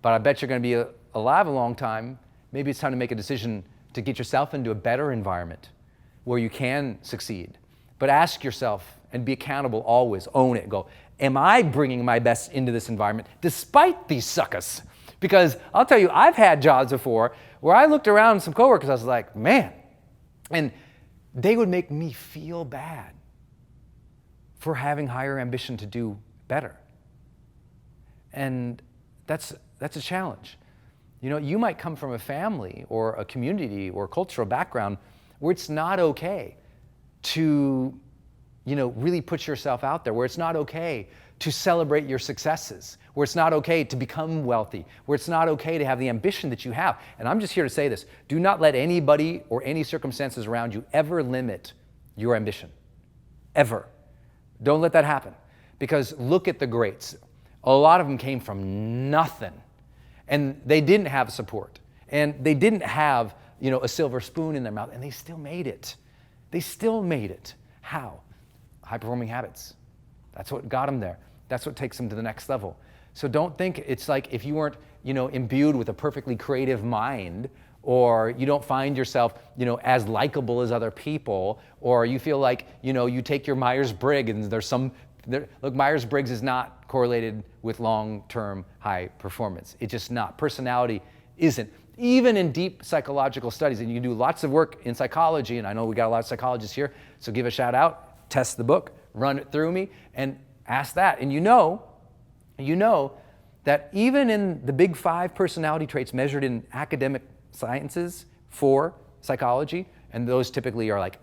but I bet you're going to be alive a long time. Maybe it's time to make a decision to get yourself into a better environment where you can succeed. But ask yourself and be accountable always. Own it. Go, am I bringing my best into this environment despite these suckers? Because I'll tell you, I've had jobs before where I looked around some coworkers, I was like, man, and they would make me feel bad for having higher ambition to do better. And that's a challenge. You might come from a family or a community or cultural background where it's not okay to, really put yourself out there, where it's not okay to celebrate your successes, where it's not okay to become wealthy, where it's not okay to have the ambition that you have. And I'm just here to say this, do not let anybody or any circumstances around you ever limit your ambition, ever. Don't let that happen. Because look at the greats. A lot of them came from nothing. And they didn't have support. And they didn't have, a silver spoon in their mouth. And they still made it. They still made it. How? High-performing habits. That's what got them there. That's what takes them to the next level. So don't think it's like if you weren't, imbued with a perfectly creative mind, or you don't find yourself, as likable as other people, or you feel like, you take your Myers-Briggs and look, Myers-Briggs is not correlated with long-term high performance. It's just not. Personality isn't. Even in deep psychological studies, and you can do lots of work in psychology, and I know we got a lot of psychologists here, so give a shout out, test the book, run it through me, and ask that. And you know that even in the big 5 personality traits measured in academic sciences for psychology, and those typically are like,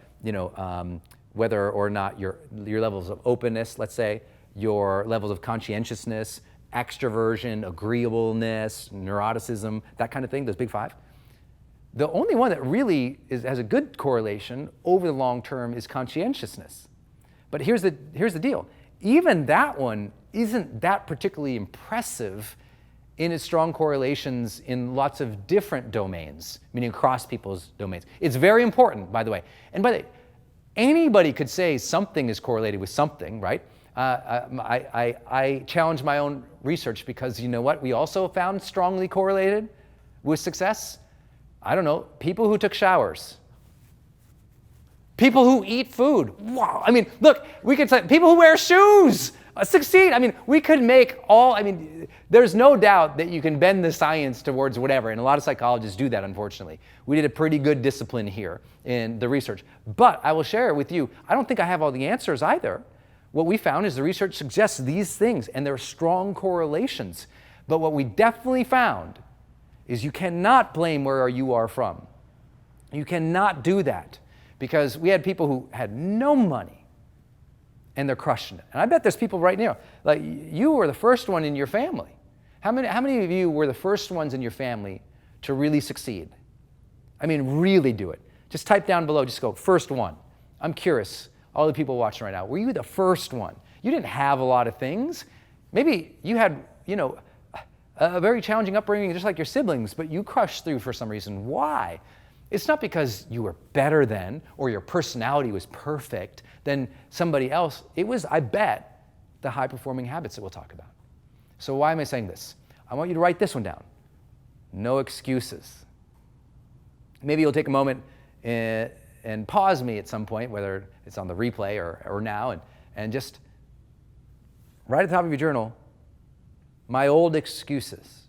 whether or not your levels of openness, let's say, your levels of conscientiousness, extroversion, agreeableness, neuroticism, that kind of thing, those big 5. The only one that really has a good correlation over the long term is conscientiousness. But here's the deal. Even that one isn't that particularly impressive in its strong correlations in lots of different domains, meaning across people's domains. It's very important, by the way. And by the way, anybody could say something is correlated with something, right? I challenge my own research because you know what? We also found strongly correlated with success. I don't know, people who took showers. People who eat food. Wow. I mean, look, we could say people who wear shoes succeed. I mean, we could make there's no doubt that you can bend the science towards whatever, and a lot of psychologists do that, unfortunately. We did a pretty good discipline here in the research. But I will share with you, I don't think I have all the answers either. What we found is the research suggests these things, and there are strong correlations. But what we definitely found is you cannot blame where you are from. You cannot do that. Because we had people who had no money and they're crushing it. And I bet there's people right now, like you were the first one in your family. How many of you were the first ones in your family to really succeed? I mean, really do it. Just type down below, just go, first one. I'm curious, all the people watching right now, were you the first one? You didn't have a lot of things. Maybe you had, a very challenging upbringing just like your siblings, but you crushed through for some reason. Why? It's not because you were better than, or your personality was perfect than somebody else. It was, I bet, the high-performing habits that we'll talk about. So why am I saying this? I want you to write this one down. No excuses. Maybe you'll take a moment and pause me at some point, whether it's on the replay or now, and just write at the top of your journal, my old excuses.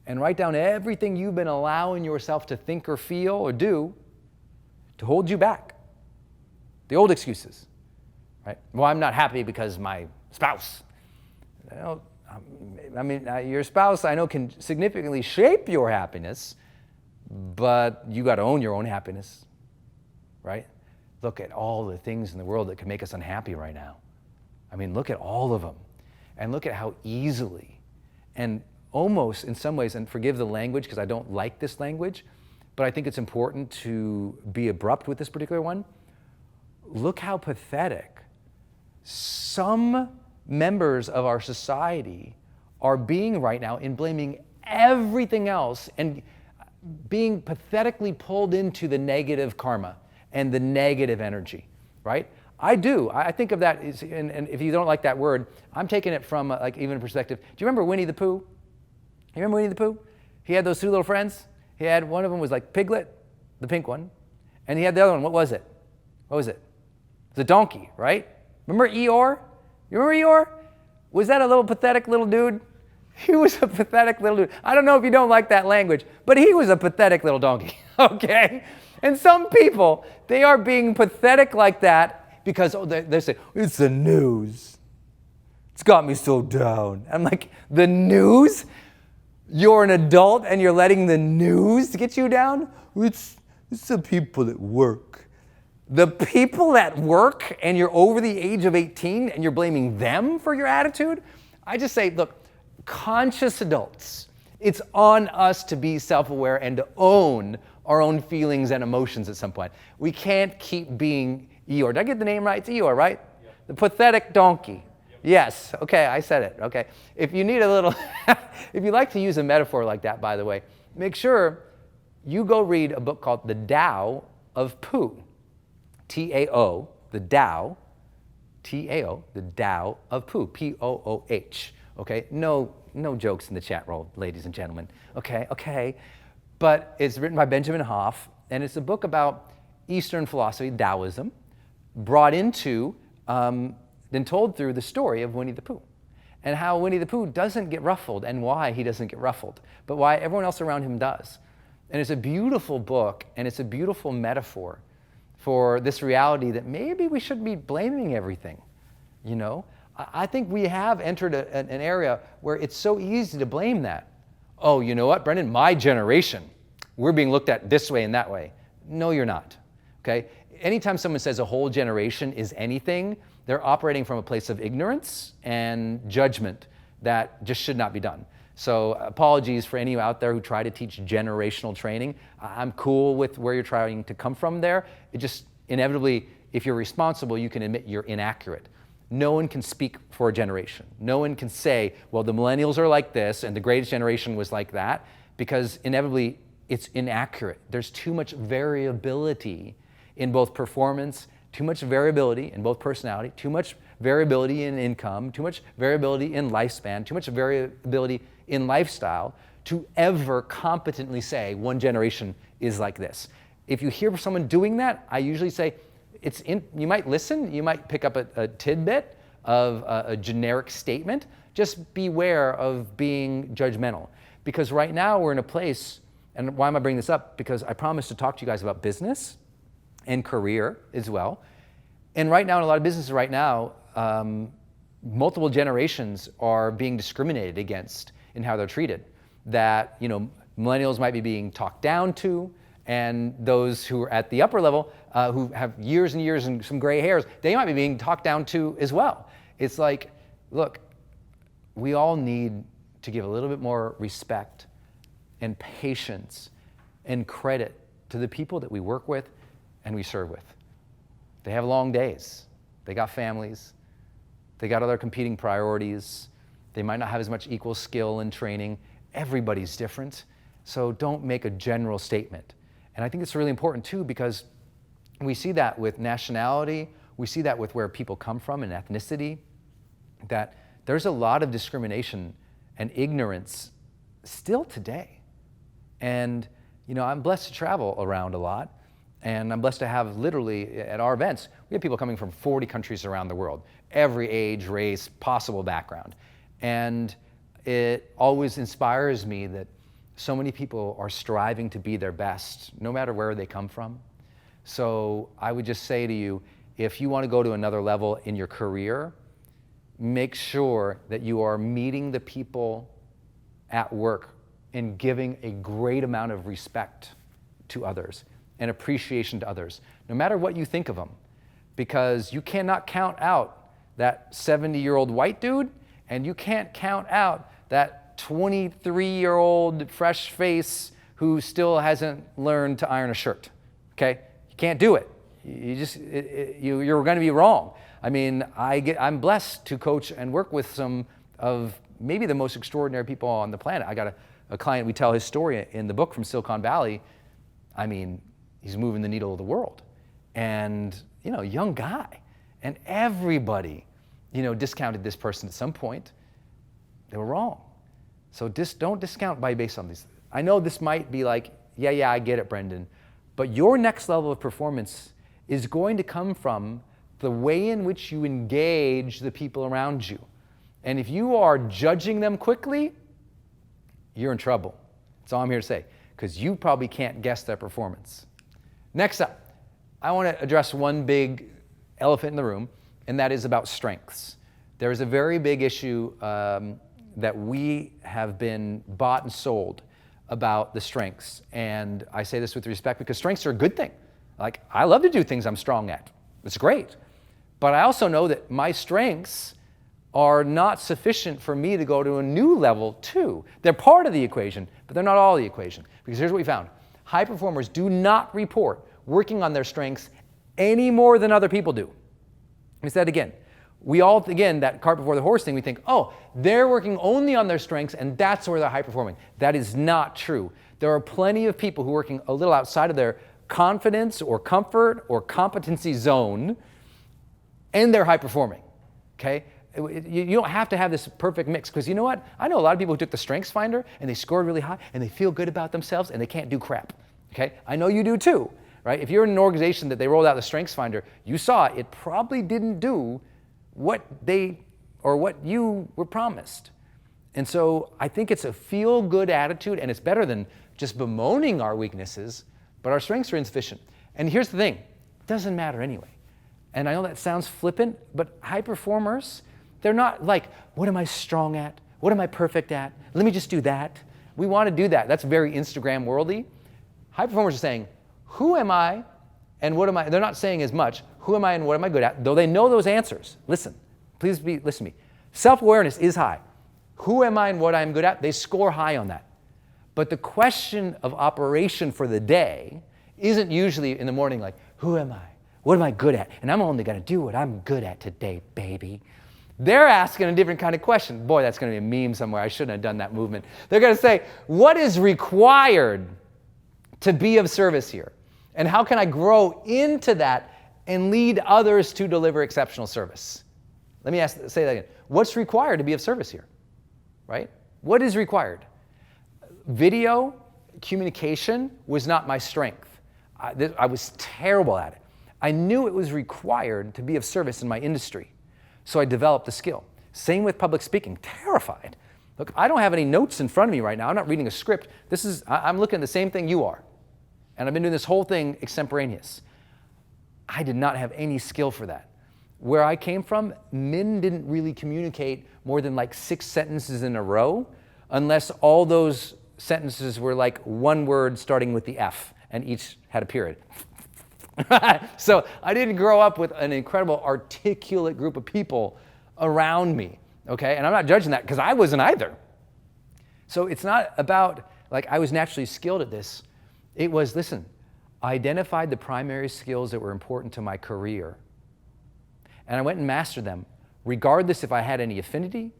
And write down everything you've been allowing yourself to think or feel or do to hold you back. The old excuses, right? Well, I'm not happy because my spouse. Your spouse, I know, can significantly shape your happiness, but you got to own your own happiness, right? Look at all the things in the world that can make us unhappy right now. I mean, look at all of them. And look at how easily and almost in some ways, and forgive the language because I don't like this language, but I think it's important to be abrupt with this particular one. Look how pathetic some members of our society are being right now in blaming everything else and being pathetically pulled into the negative karma and the negative energy, right? I do. I think of that, and if you don't like that word, I'm taking it from even a perspective. Do you remember Winnie the Pooh? You remember Winnie the Pooh? He had those 2 little friends. He had, one of them was like Piglet, the pink one, and he had the other one. What was it? It was a donkey, right? Remember Eeyore? You remember Eeyore? Was that a little pathetic little dude? He was a pathetic little dude. I don't know if you don't like that language, but he was a pathetic little donkey, okay? And some people, they are being pathetic like that because they say, it's the news. It's got me so down. I'm like, the news? You're an adult and you're letting the news get you down? It's the people at work. The people at work, and you're over the age of 18 and you're blaming them for your attitude? I just say, look, conscious adults, it's on us to be self-aware and to own our own feelings and emotions at some point. We can't keep being Eeyore. Did I get the name right? It's Eeyore, right? Yep. The pathetic donkey. Yep. Yes, okay, I said it, okay. If you need a little, if you like to use a metaphor like that, by the way, make sure you go read a book called The Tao of Pooh. T-A-O, the Tao, T-A-O, the Tao of Pooh, P-O-O-H, okay? No jokes in the chat roll, ladies and gentlemen, okay. But it's written by Benjamin Hoff, and it's a book about Eastern philosophy, Taoism, brought into and told through the story of Winnie the Pooh, and how Winnie the Pooh doesn't get ruffled and why he doesn't get ruffled, but why everyone else around him does. And it's a beautiful book, and it's a beautiful metaphor for this reality that maybe we shouldn't be blaming everything, you know? I think we have entered an area where it's so easy to blame that. Oh, you know what, Brendon, my generation, we're being looked at this way and that way. No, you're not, okay? Anytime someone says a whole generation is anything, they're operating from a place of ignorance and judgment that just should not be done. So apologies for any of you out there who try to teach generational training. I'm cool with where you're trying to come from there. It just inevitably, if you're responsible, you can admit you're inaccurate. No one can speak for a generation. No one can say, well, the millennials are like this and the greatest generation was like that, because inevitably it's inaccurate. There's too much variability in both performance, too much variability in both personality, too much variability in income, too much variability in lifespan, too much variability in lifestyle to ever competently say one generation is like this. If you hear someone doing that, I usually say, you might listen, you might pick up a tidbit of a generic statement. Just beware of being judgmental. Because right now we're in a place, and why am I bringing this up? Because I promised to talk to you guys about business and career as well. And right now, in a lot of businesses right now, multiple generations are being discriminated against in how they're treated. That, you know, millennials might be being talked down to, and those who are at the upper level, who have years and years and some gray hairs, they might be being talked down to as well. It's like, look, we all need to give a little bit more respect and patience and credit to the people that we work with and we serve with. They have long days. They got families. They got other competing priorities. They might not have as much equal skill and training. Everybody's different. So don't make a general statement. And I think it's really important too, because we see that with nationality, we see that with where people come from and ethnicity, that there's a lot of discrimination and ignorance still today. And, you know, I'm blessed to travel around a lot, and I'm blessed to have literally at our events, we have people coming from 40 countries around the world, every age, race, possible background. And it always inspires me that so many people are striving to be their best, no matter where they come from. So I would just say to you, if you want to go to another level in your career, make sure that you are meeting the people at work and giving a great amount of respect to others and appreciation to others, no matter what you think of them. Because you cannot count out that 70-year-old white dude, and you can't count out that 23-year-old fresh face who still hasn't learned to iron a shirt, okay? You can't do it. You're going to be wrong. I mean, I'm blessed to coach and work with some of maybe the most extraordinary people on the planet. I got a client, we tell his story in the book, from Silicon Valley. I mean, he's moving the needle of the world. And, you know, young guy. And everybody, you know, discounted this person at some point. They were wrong. So don't discount based on these. I know this might be like, yeah, I get it, Brendon. But your next level of performance is going to come from the way in which you engage the people around you. And if you are judging them quickly, you're in trouble. That's all I'm here to say, because you probably can't guess their performance. Next up, I want to address one big elephant in the room, and that is about strengths. There is a very big issue that we have been bought and sold about the strengths. And I say this with respect because strengths are a good thing. Like, I love to do things I'm strong at. It's great. But I also know that my strengths are not sufficient for me to go to a new level too. They're part of the equation, but they're not all the equation. Because here's what we found. High performers do not report working on their strengths any more than other people do. Let me say that again. we all, again, that cart before the horse thing, we think, oh, they're working only on their strengths and that's where they're high performing. That is not true. There are plenty of people who are working a little outside of their confidence or comfort or competency zone, and they're high performing, okay? You don't have to have this perfect mix, because you know what? I know a lot of people who took the Strengths Finder and they scored really high and they feel good about themselves and they can't do crap, okay? I know you do too, right? If you're in an organization that they rolled out the Strengths Finder, you saw it probably didn't do what you were promised. And so I think it's a feel-good attitude, and it's better than just bemoaning our weaknesses, but our strengths are insufficient. And here's the thing, it doesn't matter anyway. And I know that sounds flippant, but high performers, they're not like, what am I strong at? What am I perfect at? Let me just do that. We want to do that. That's very Instagram worldy. High performers are saying, who am I and what am I? They're not saying as much, who am I and what am I good at? Though they know those answers. Listen, listen to me. Self-awareness is high. Who am I and what I'm good at? They score high on that. But the question of operation for the day isn't usually in the morning like, who am I? What am I good at? And I'm only going to do what I'm good at today, baby. They're asking a different kind of question. Boy, that's going to be a meme somewhere. I shouldn't have done that movement. They're going to say, what is required to be of service here? And how can I grow into that and lead others to deliver exceptional service? Let me say that again. What's required to be of service here? Right? What is required? Video communication was not my strength. I was terrible at it. I knew it was required to be of service in my industry, so I developed the skill. Same with public speaking, terrified. Look, I don't have any notes in front of me right now. I'm not reading a script. I'm looking at the same thing you are. And I've been doing this whole thing extemporaneous. I did not have any skill for that. Where I came from, men didn't really communicate more than like 6 sentences in a row, unless all those sentences were like one word starting with the F, and each had a period. So I didn't grow up with an incredible articulate group of people around me, okay? And I'm not judging that, because I wasn't either. So it's not about, like, I was naturally skilled at this. It was, listen, I identified the primary skills that were important to my career, and I went and mastered them, regardless if I had any affinity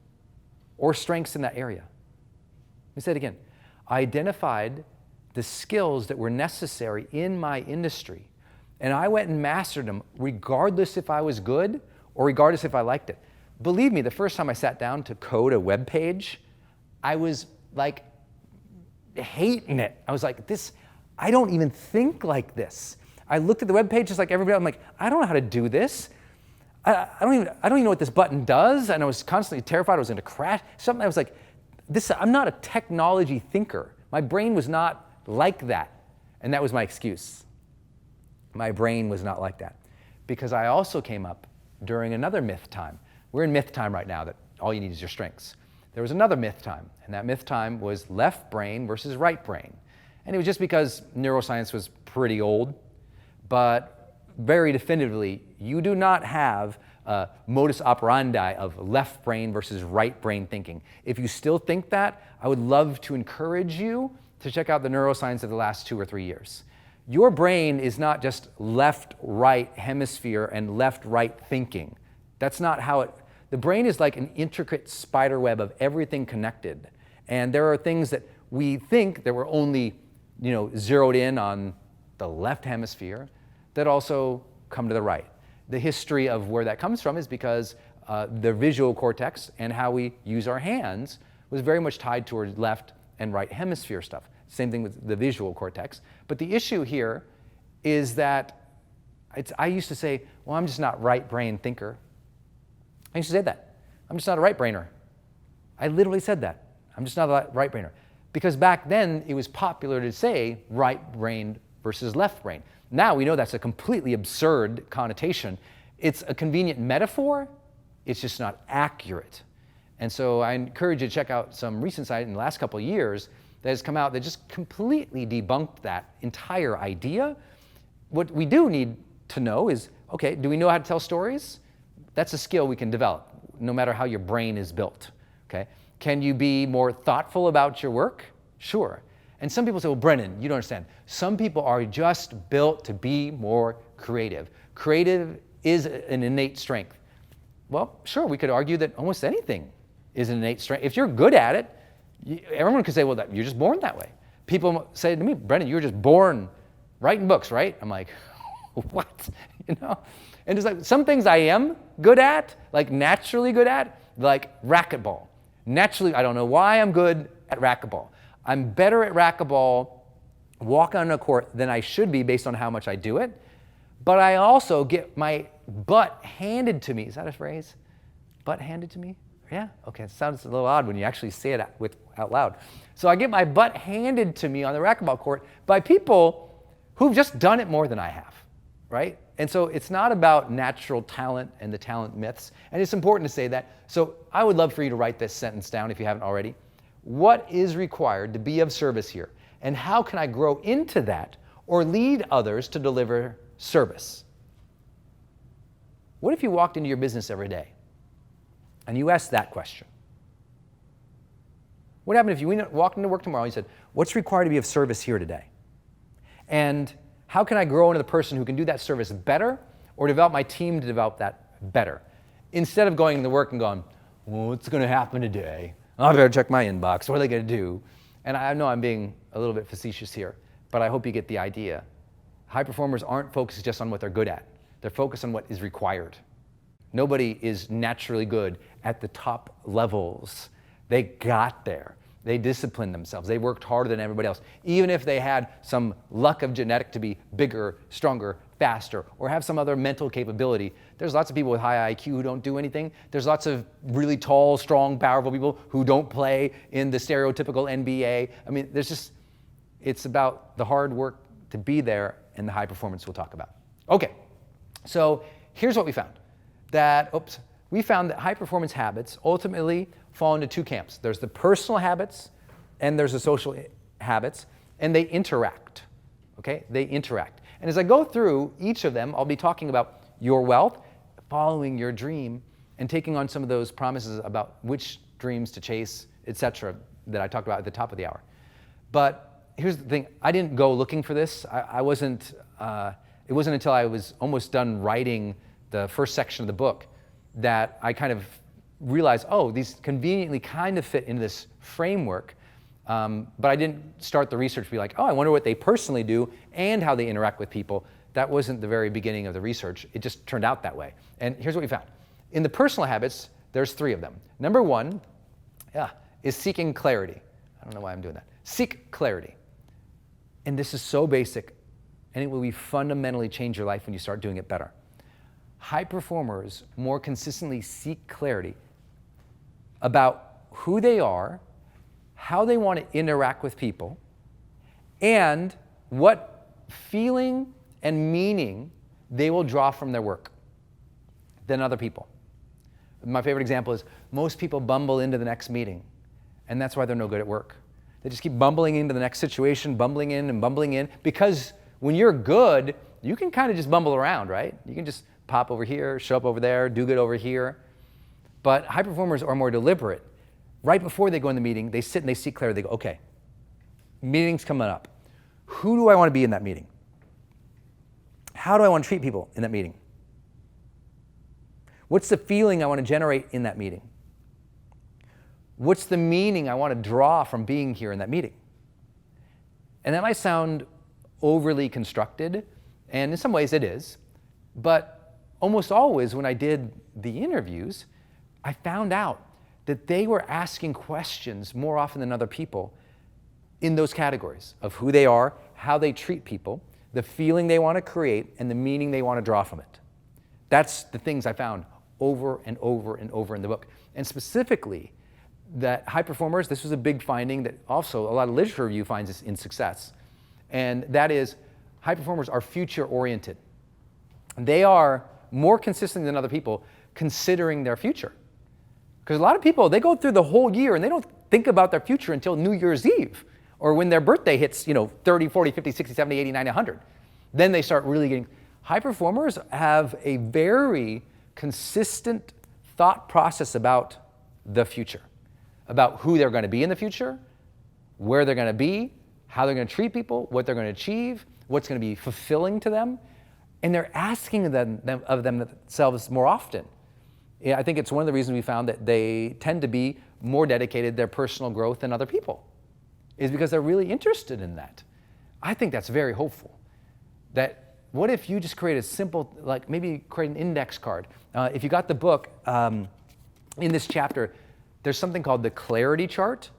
or strengths in that area. Let me say it again. I identified the skills that were necessary in my industry, and I went and mastered them regardless if I was good or regardless if I liked it. Believe me, the first time I sat down to code a web page, I was like hating it. I was like, I don't even think like this. I looked at the web page just like everybody else. I'm like, I don't know how to do this. I don't even know what this button does. And I was constantly terrified I was going to crash. Something I was like, I'm not a technology thinker. My brain was not like that. And that was my excuse. My brain was not like that. Because I also came up during another myth time. We're in myth time right now, that all you need is your strengths. There was another myth time, and that myth time was left brain versus right brain. And it was just because neuroscience was pretty old, but very definitively, you do not have a modus operandi of left brain versus right brain thinking. If you still think that, I would love to encourage you to check out the neuroscience of the last 2 or 3 years. Your brain is not just left-right hemisphere and left-right thinking. That's not how it... The brain is like an intricate spider web of everything connected. And there are things that we think that we're only, zeroed in on the left hemisphere that also come to the right. The history of where that comes from is because the visual cortex and how we use our hands was very much tied towards left and right hemisphere stuff. Same thing with the visual cortex. But the issue here is that I used to say, well, I'm just not right brain thinker. I used to say that. I'm just not a right brainer. I literally said that. I'm just not a right brainer. Because back then, it was popular to say right brain versus left brain. Now we know that's a completely absurd connotation. It's a convenient metaphor. It's just not accurate. And so I encourage you to check out some recent site in the last couple of years that has come out that just completely debunked that entire idea. What we do need to know is, okay, do we know how to tell stories? That's a skill we can develop, no matter how your brain is built, okay? Can you be more thoughtful about your work? Sure. And some people say, well, Brendon, you don't understand. Some people are just built to be more creative. Creative is an innate strength. Well, sure, we could argue that almost anything is an innate strength. If you're good at it, everyone could say, well, you're just born that way. People say to me, Brendon, you were just born writing books, right? I'm like, what? You know? And it's like some things I am good at, like naturally good at, like racquetball. Naturally, I don't know why I'm good at racquetball. I'm better at racquetball, walk on a court, than I should be based on how much I do it. But I also get my butt handed to me. Is that a phrase? Butt handed to me? Yeah, okay, it sounds a little odd when you actually say it out loud. So I get my butt handed to me on the racquetball court by people who've just done it more than I have, right? And so it's not about natural talent and the talent myths, and it's important to say that. So I would love for you to write this sentence down if you haven't already. What is required to be of service here? And how can I grow into that or lead others to deliver service? What if you walked into your business every day and you asked that question? What happened if you walked into work tomorrow and you said, what's required to be of service here today? And how can I grow into the person who can do that service better or develop my team to develop that better? Instead of going into work and going, well, what's going to happen today? I better check my inbox. What are they going to do? And I know I'm being a little bit facetious here, but I hope you get the idea. High performers aren't focused just on what they're good at. They're focused on what is required. Nobody is naturally good at the top levels. They got there. They disciplined themselves. They worked harder than everybody else. Even if they had some luck of genetic to be bigger, stronger, faster, or have some other mental capability. There's lots of people with high IQ who don't do anything. There's lots of really tall, strong, powerful people who don't play in the stereotypical NBA. I mean, it's about the hard work to be there and the high performance we'll talk about. Okay, so here's what we found. We found that high performance habits ultimately fall into two camps. There's the personal habits and there's the social habits, and they interact, okay? They interact. And as I go through each of them, I'll be talking about your wealth, following your dream, and taking on some of those promises about which dreams to chase, etc., that I talked about at the top of the hour. But here's the thing, I didn't go looking for this. It wasn't until I was almost done writing the first section of the book that I kind of realized, oh, these conveniently kind of fit into this framework, but I didn't start the research to be like, oh, I wonder what they personally do and how they interact with people. That wasn't the very beginning of the research. It just turned out that way. And here's what we found. In the personal habits, there's three of them. Number one is seeking clarity. I don't know why I'm doing that. Seek clarity. And this is so basic, and it will fundamentally change your life when you start doing it better. High performers more consistently seek clarity about who they are, how they want to interact with people, and what feeling and meaning they will draw from their work than other people. My favorite example is most people bumble into the next meeting, and that's why they're no good at work. They just keep bumbling into the next situation, bumbling in, because when you're good, you can kind of just bumble around, right? You can just pop over here, show up over there, do good over here. But high performers are more deliberate. Right before they go in the meeting, they sit and they seek clarity. They go, okay, meeting's coming up. Who do I want to be in that meeting? How do I want to treat people in that meeting? What's the feeling I want to generate in that meeting? What's the meaning I want to draw from being here in that meeting? And that might sound overly constructed, and in some ways it is, but almost always when I did the interviews, I found out that they were asking questions more often than other people in those categories of who they are, how they treat people, the feeling they want to create, and the meaning they want to draw from it. That's the things I found over and over and over in the book. And specifically, that high performers, this was a big finding that also a lot of literature review finds this in Success, and that is high performers are future-oriented. They are more consistent than other people considering their future. Because a lot of people, they go through the whole year and they don't think about their future until New Year's Eve or when their birthday hits, 30, 40, 50, 60, 70, 80, 90, 100. Then they start really getting... High performers have a very consistent thought process about the future, about who they're going to be in the future, where they're going to be, how they're going to treat people, what they're going to achieve, what's going to be fulfilling to them. And they're asking of themselves more often. Yeah, I think it's one of the reasons we found that they tend to be more dedicated to their personal growth than other people, is because they're really interested in that. I think that's very hopeful. That what if you just create a simple, like maybe create an index card. If you got the book, in this chapter, there's something called the clarity chart.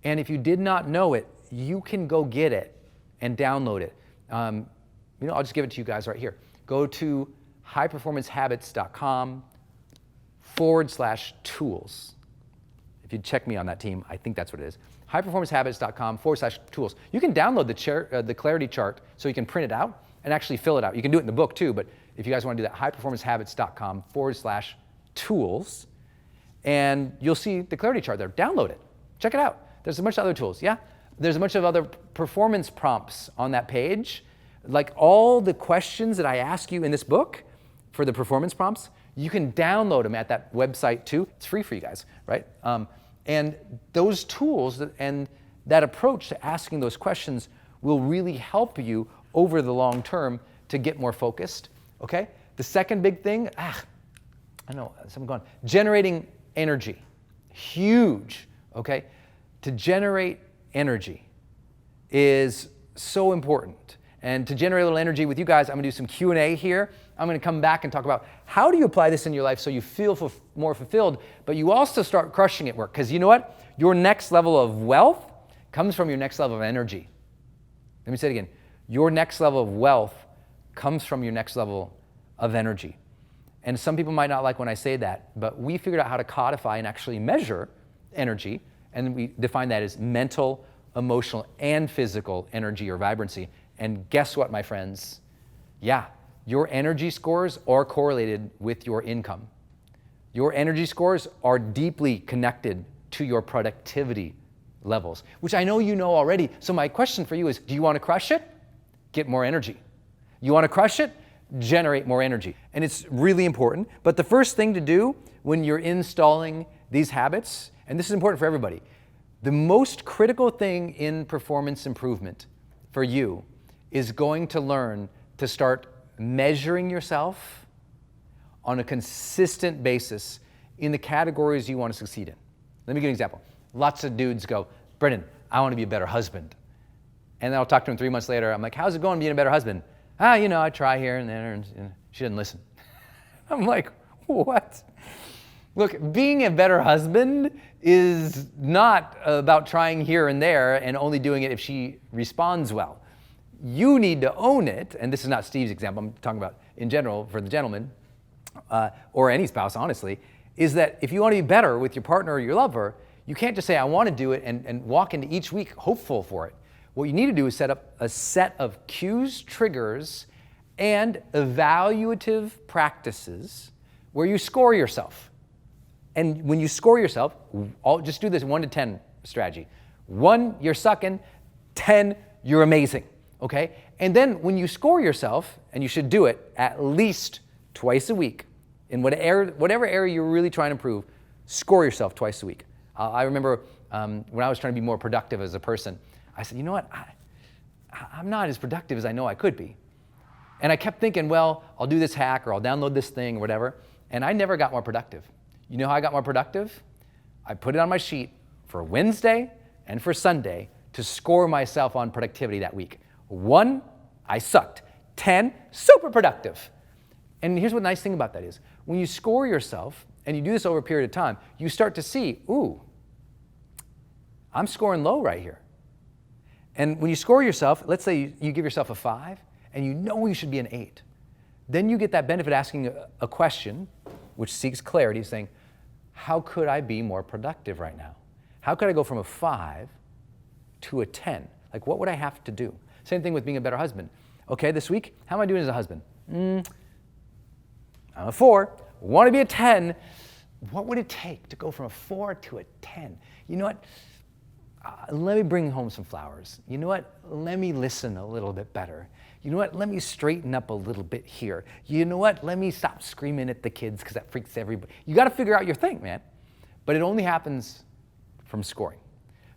And if you did not know it, you can go get it and download it. I'll just give it to you guys right here. Go to highperformancehabits.com/tools. If you check me on that team, I think that's what it is. highperformancehabits.com/tools. You can download the clarity chart so you can print it out and actually fill it out. You can do it in the book too, but if you guys want to do that, highperformancehabits.com/tools, and you'll see the clarity chart there. Download it. Check it out. There's a bunch of other tools. Yeah, there's a bunch of other performance prompts on that page. Like all the questions that I ask you in this book for the performance prompts, you can download them at that website too. It's free for you guys, right? And those tools and that approach to asking those questions will really help you over the long term to get more focused, okay? The second big thing, I know, someone gone, generating energy. Huge, okay? To generate energy is so important. And to generate a little energy with you guys, I'm gonna do some Q&A here. I'm gonna come back and talk about how do you apply this in your life so you feel more fulfilled, but you also start crushing at work. Because you know what? Your next level of wealth comes from your next level of energy. Let me say it again. Your next level of wealth comes from your next level of energy. And some people might not like when I say that, but we figured out how to codify and actually measure energy, and we define that as mental, emotional, and physical energy or vibrancy. And guess what, my friends? Yeah, your energy scores are correlated with your income. Your energy scores are deeply connected to your productivity levels, which I know you know already. So my question for you is, do you want to crush it? Get more energy. You want to crush it? Generate more energy. And it's really important. But the first thing to do when you're installing these habits, and this is important for everybody, the most critical thing in performance improvement for you is going to learn to start measuring yourself on a consistent basis in the categories you want to succeed in. Let me give you an example. Lots of dudes go, Brendon, I want to be a better husband. And then I'll talk to him 3 months later. I'm like, how's it going being a better husband? I try here and there, and she doesn't listen. I'm like, what? Look, being a better husband is not about trying here and there and only doing it if she responds well. You need to own it, and this is not Steve's example, I'm talking about in general for the gentleman, or any spouse, honestly, is that if you want to be better with your partner or your lover, you can't just say, I want to do it and walk into each week hopeful for it. What you need to do is set up a set of cues, triggers, and evaluative practices where you score yourself. And when you score yourself, just do this 1 to 10 strategy. 1, you're sucking. 10, you're amazing. Okay? And then when you score yourself, and you should do it at least twice a week, in whatever area you're really trying to improve, score yourself twice a week. I remember when I was trying to be more productive as a person, I said, you know what, I'm not as productive as I know I could be. And I kept thinking, well, I'll do this hack or I'll download this thing or whatever, and I never got more productive. You know how I got more productive? I put it on my sheet for Wednesday and for Sunday to score myself on productivity that week. 1, I sucked. 10, super productive. And here's what the nice thing about that is. When you score yourself, and you do this over a period of time, you start to see, ooh, I'm scoring low right here. And when you score yourself, let's say you give yourself a 5, and you know you should be an 8. Then you get that benefit asking a question, which seeks clarity, saying, how could I be more productive right now? How could I go from a 5 to a 10? Like, what would I have to do? Same thing with being a better husband. Okay, this week, how am I doing as a husband? I'm a 4, want to be a 10. What would it take to go from a 4 to a 10? You know what? Let me bring home some flowers. You know what? Let me listen a little bit better. You know what? Let me straighten up a little bit here. You know what? Let me stop screaming at the kids because that freaks everybody. You got to figure out your thing, man. But it only happens from scoring.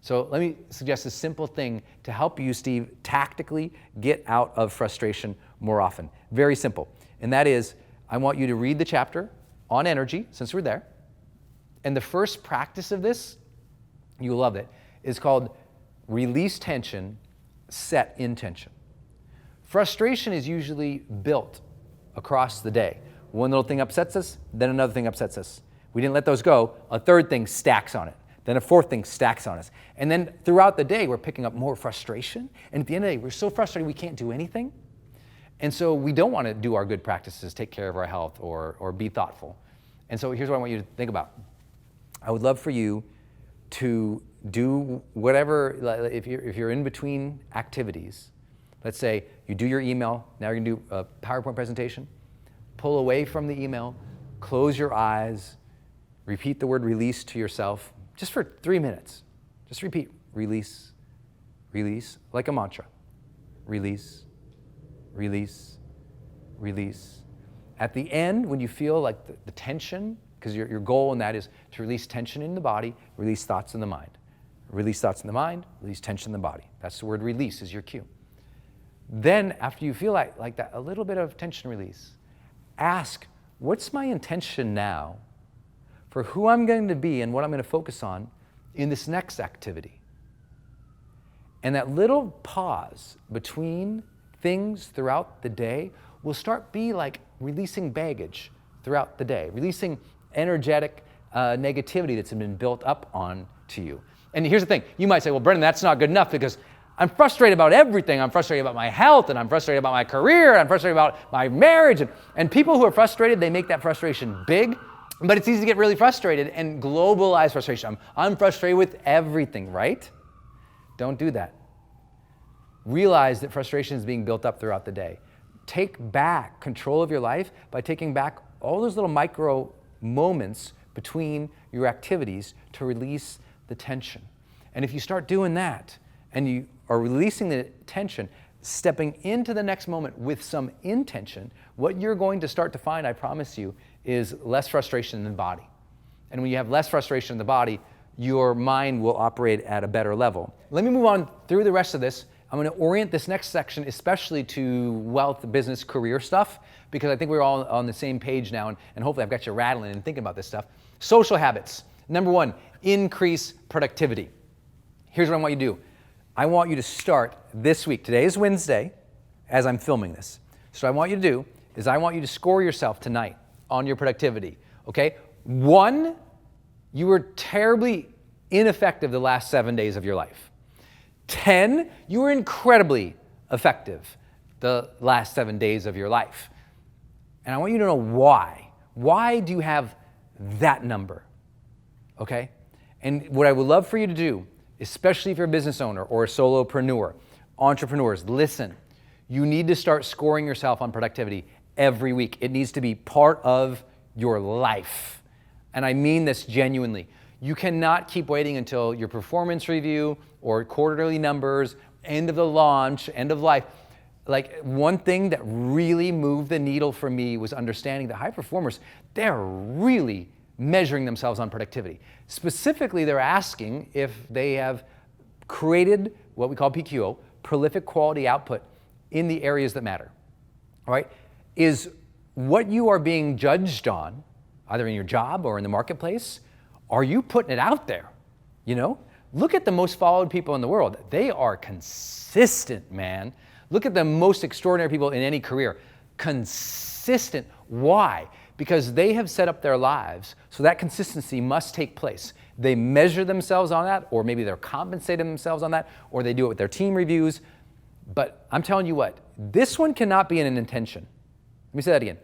So let me suggest a simple thing to help you, Steve, tactically get out of frustration more often. Very simple. And that is, I want you to read the chapter on energy, since we're there. And the first practice of this, you'll love it, is called release tension, set intention. Frustration is usually built across the day. One little thing upsets us, then another thing upsets us. We didn't let those go, a third thing stacks on it. Then a fourth thing stacks on us. And then throughout the day, we're picking up more frustration. And at the end of the day, we're so frustrated we can't do anything. And so we don't want to do our good practices, take care of our health, or be thoughtful. And so here's what I want you to think about. I would love for you to do whatever, if you're in between activities, let's say you do your email, now you're going to do a PowerPoint presentation, pull away from the email, close your eyes, repeat the word release to yourself, just for 3 minutes. Just repeat, release, release, like a mantra. Release, release, release. At the end, when you feel like the tension, because your goal in that is to release tension in the body, release thoughts in the mind. Release thoughts in the mind, release tension in the body. That's the word release is your cue. Then after you feel like that, a little bit of tension release, ask, what's my intention now for who I'm going to be and what I'm going to focus on in this next activity? And that little pause between things throughout the day will start be like releasing baggage throughout the day, releasing energetic negativity that's been built up on to you. And here's the thing, you might say, well, Brendon, that's not good enough because I'm frustrated about everything. I'm frustrated about my health, and I'm frustrated about my career, and I'm frustrated about my marriage. And people who are frustrated, they make that frustration big, but it's easy to get really frustrated and globalize frustration. I'm frustrated with everything, right? Don't do that. Realize that frustration is being built up throughout the day. Take back control of your life by taking back all those little micro moments between your activities to release the tension. And if you start doing that and you are releasing the tension, stepping into the next moment with some intention, what you're going to start to find, I promise you, is less frustration in the body. And when you have less frustration in the body, your mind will operate at a better level. Let me move on through the rest of this. I'm going to orient this next section especially to wealth, business, career stuff, because I think we're all on the same page now, and hopefully I've got you rattling and thinking about this stuff. Social habits. Number one, increase productivity. Here's what I want you to do. I want you to start this week. Today is Wednesday, as I'm filming this. So what I want you to do is I want you to score yourself tonight on your productivity, okay? 1, you were terribly ineffective the last 7 days of your life. 10, you were incredibly effective the last 7 days of your life. And I want you to know why. Why do you have that number? Okay? And what I would love for you to do, especially if you're a business owner or a solopreneur, entrepreneurs, listen. You need to start scoring yourself on productivity every week. It needs to be part of your life. And I mean this genuinely. You cannot keep waiting until your performance review or quarterly numbers, end of the launch, end of life. Like, one thing that really moved the needle for me was understanding that high performers, they're really measuring themselves on productivity. Specifically, they're asking if they have created what we call PQO, prolific quality output, in the areas that matter. All right? Is what you are being judged on, either in your job or in the marketplace, are you putting it out there? You know? Look at the most followed people in the world. They are consistent, man. Look at the most extraordinary people in any career. Consistent. Why? Because they have set up their lives so that consistency must take place. They measure themselves on that, or maybe they're compensating themselves on that, or they do it with their team reviews. But I'm telling you what, this one cannot be an intention. Let me say that again.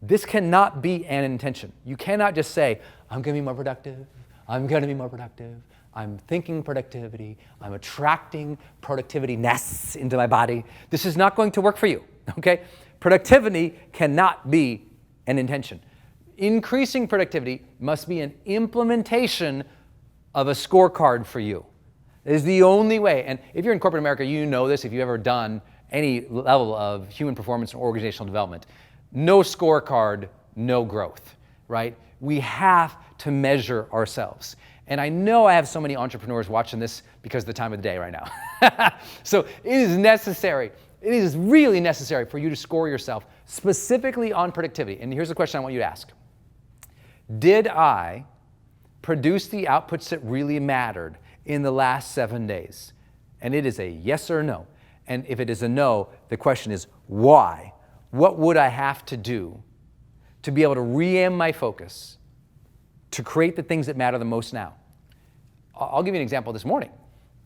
This cannot be an intention. You cannot just say, I'm going to be more productive. I'm going to be more productive. I'm thinking productivity. I'm attracting productivity-ness into my body. This is not going to work for you, okay? Productivity cannot be an intention. Increasing productivity must be an implementation of a scorecard for you. It is the only way. And if you're in corporate America, you know this if you've ever done any level of human performance and organizational development. No scorecard, no growth, right? We have to measure ourselves. And I know I have so many entrepreneurs watching this because of the time of the day right now. So it is necessary. It is really necessary for you to score yourself specifically on productivity. And here's the question I want you to ask. Did I produce the outputs that really mattered in the last 7 days? And it is a yes or no. And if it is a no, the question is why? What would I have to do to be able to re-aim my focus to create the things that matter the most now? I'll give you an example this morning.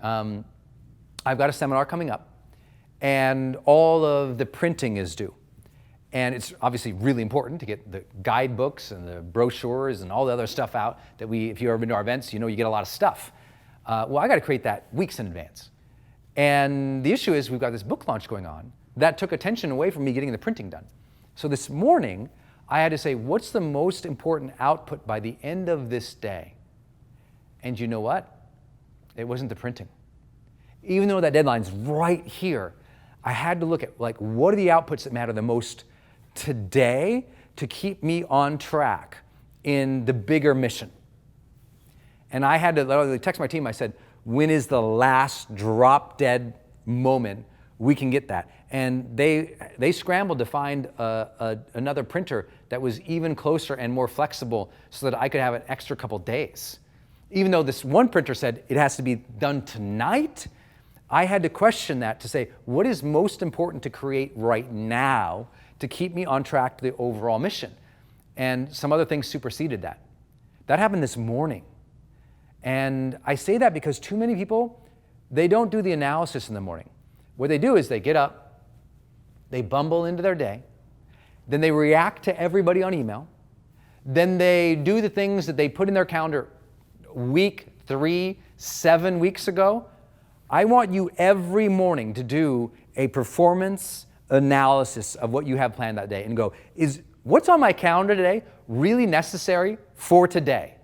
I've got a seminar coming up, and all of the printing is due. And it's obviously really important to get the guidebooks and the brochures and all the other stuff out that if you've ever been to our events, you know you get a lot of stuff. Well, I got to create that weeks in advance. And the issue is we've got this book launch going on that took attention away from me getting the printing done. So this morning, I had to say, what's the most important output by the end of this day? And you know what? It wasn't the printing. Even though that deadline's right here, I had to look at what are the outputs that matter the most today to keep me on track in the bigger mission. And I had to literally text my team. I said, when is the last drop dead moment we can get that? And they scrambled to find another printer that was even closer and more flexible so that I could have an extra couple days. Even though this one printer said it has to be done tonight, I had to question that to say, what is most important to create right now to keep me on track to the overall mission? And some other things superseded that. That happened this morning. And I say that because too many people, they don't do the analysis in the morning. What they do is they get up, they bumble into their day, then they react to everybody on email, then they do the things that they put in their calendar week 3, 7 weeks ago. I want you every morning to do a performance analysis of what you have planned that day and go, is what's on my calendar today really necessary for today?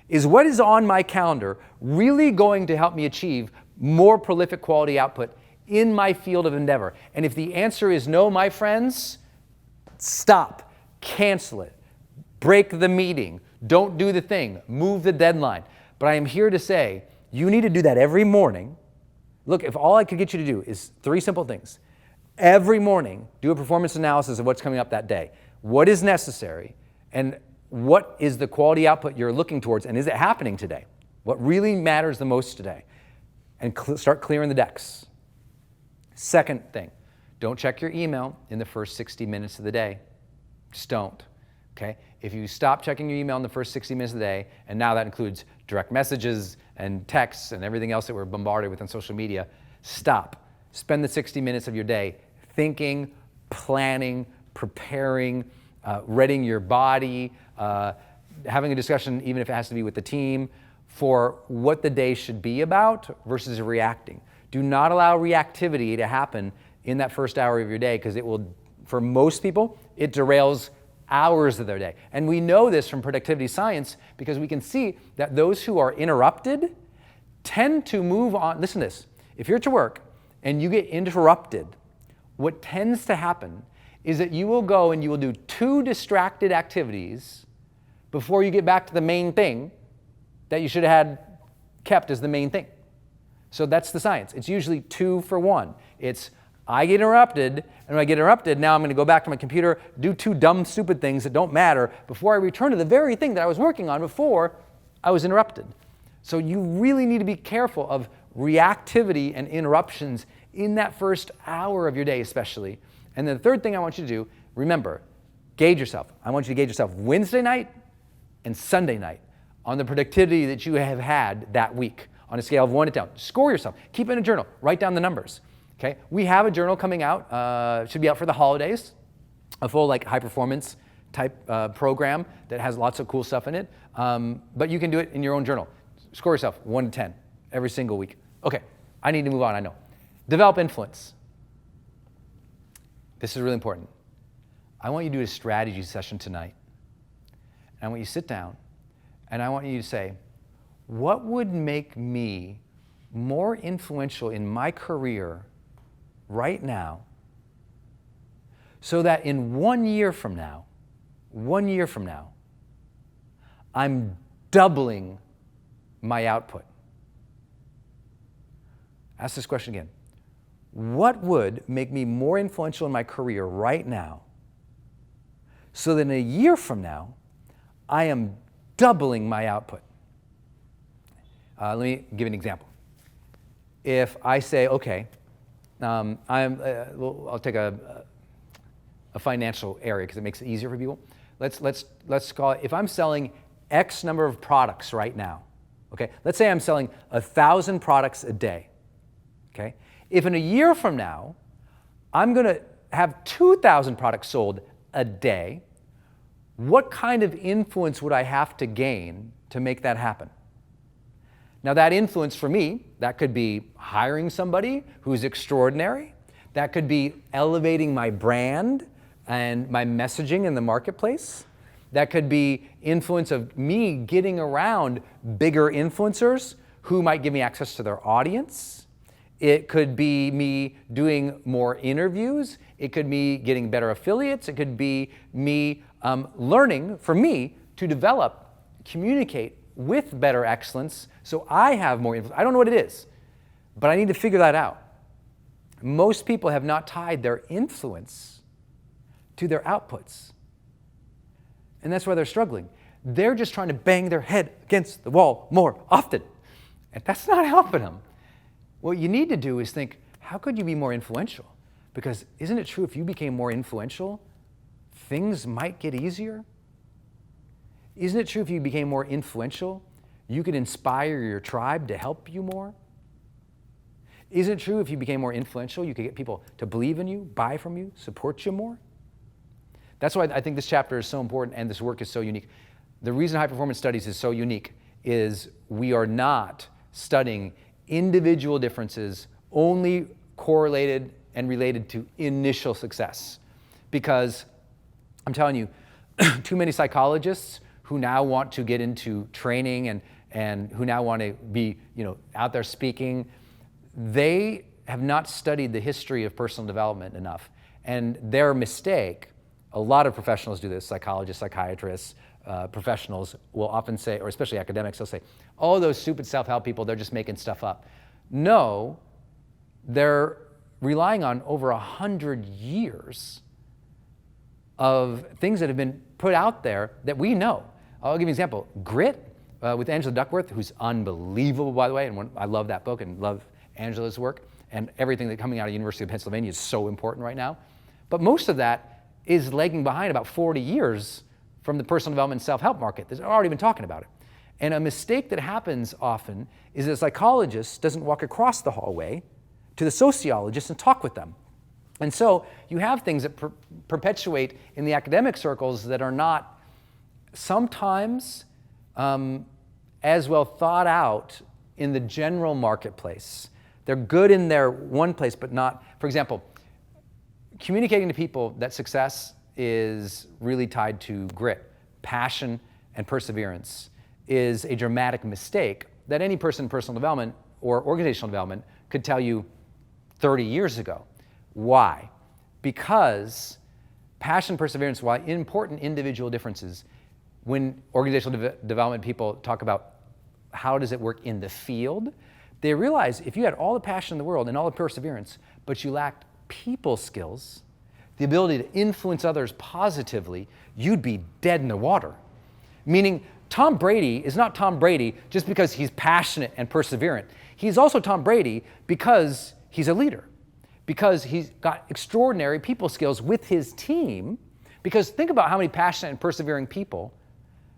Is what is on my calendar really going to help me achieve more prolific quality output in my field of endeavor? And if the answer is no, my friends, stop, cancel it, break the meeting, don't do the thing, move the deadline. But I am here to say, you need to do that every morning. Look, if all I could get you to do is 3 simple things. Every morning, do a performance analysis of what's coming up that day. What is necessary, and what is the quality output you're looking towards, and is it happening today? What really matters the most today? And start clearing the decks. Second thing, don't check your email in the first 60 minutes of the day. Just don't, okay? If you stop checking your email in the first 60 minutes of the day, and now that includes direct messages and texts and everything else that we're bombarded with on social media, stop. Spend the 60 minutes of your day thinking, planning, preparing, readying your body, having a discussion, even if it has to be with the team, for what the day should be about versus reacting. Do not allow reactivity to happen in that first hour of your day, because it will, for most people, it derails hours of their day. And we know this from productivity science because we can see that those who are interrupted tend to move on. Listen to this. If you're at work and you get interrupted, what tends to happen is that you will go and you will do 2 distracted activities before you get back to the main thing that you should have had kept as the main thing. So that's the science. It's usually 2 for 1. It's I get interrupted, and when I get interrupted, now I'm going to go back to my computer, do 2 dumb, stupid things that don't matter before I return to the very thing that I was working on before I was interrupted. So you really need to be careful of reactivity and interruptions in that first hour of your day especially. And then the third thing I want you to do, remember, gauge yourself. I want you to gauge yourself Wednesday night and Sunday night on the productivity that you have had that week on a scale of 1 to 10. Score yourself. Keep it in a journal. Write down the numbers. Okay? We have a journal coming out. Should be out for the holidays. A full high performance type program that has lots of cool stuff in it. But you can do it in your own journal. Score yourself 1 to 10 every single week. Okay, I need to move on, I know. Develop influence. This is really important. I want you to do a strategy session tonight. And I want you to sit down and I want you to say, what would make me more influential in my career right now so that in 1 year from now, I'm doubling my output? Ask this question again. What would make me more influential in my career right now so that in a year from now, I am doubling my output. Let me give an example. If I say, okay, I'll take a financial area because it makes it easier for people. Let's call it, if I'm selling X number of products right now, okay? Let's say I'm selling 1,000 products a day, okay? If in a year from now, I'm gonna have 2,000 products sold a day, what kind of influence would I have to gain to make that happen? Now that influence for me, that could be hiring somebody who's extraordinary. That could be elevating my brand and my messaging in the marketplace. That could be influence of me getting around bigger influencers who might give me access to their audience. It could be me doing more interviews. It could be getting better affiliates. It could be me learning, for me, to develop, communicate with better excellence so I have more influence. I don't know what it is, but I need to figure that out. Most people have not tied their influence to their outputs. And that's why they're struggling. They're just trying to bang their head against the wall more often. And that's not helping them. What you need to do is think, how could you be more influential? Because isn't it true if you became more influential, things might get easier? Isn't it true if you became more influential, you could inspire your tribe to help you more? Isn't it true if you became more influential, you could get people to believe in you, buy from you, support you more? That's why I think this chapter is so important and this work is so unique. The reason high performance studies is so unique is we are not studying individual differences only correlated and related to initial success. Because I'm telling you, too many psychologists who now want to get into training and who now want to be out there speaking, they have not studied the history of personal development enough. And their mistake, a lot of professionals do this, psychologists, psychiatrists, professionals will often say, or especially academics, they'll say, oh, those stupid self-help people, they're just making stuff up. No, they're relying on over 100 years of things that have been put out there that we know. I'll give you an example. Grit with Angela Duckworth, who's unbelievable, by the way, and I love that book and love Angela's work, and everything that's coming out of University of Pennsylvania is so important right now. But most of that is lagging behind about 40 years from the personal development and self-help market. They've already been talking about it. And a mistake that happens often is that a psychologist doesn't walk across the hallway to the sociologist and talk with them. And so you have things that perpetuate in the academic circles that are not sometimes as well thought out in the general marketplace. They're good in their one place, but not, for example, communicating to people that success is really tied to grit, passion, and perseverance is a dramatic mistake that any person in personal development or organizational development could tell you 30 years ago. Why? Because passion, perseverance, while important individual differences, when organizational development people talk about how does it work in the field, they realize if you had all the passion in the world and all the perseverance, but you lacked people skills, the ability to influence others positively, you'd be dead in the water. Meaning, Tom Brady is not Tom Brady just because he's passionate and perseverant. He's also Tom Brady because he's a leader, because he's got extraordinary people skills with his team. Because think about how many passionate and persevering people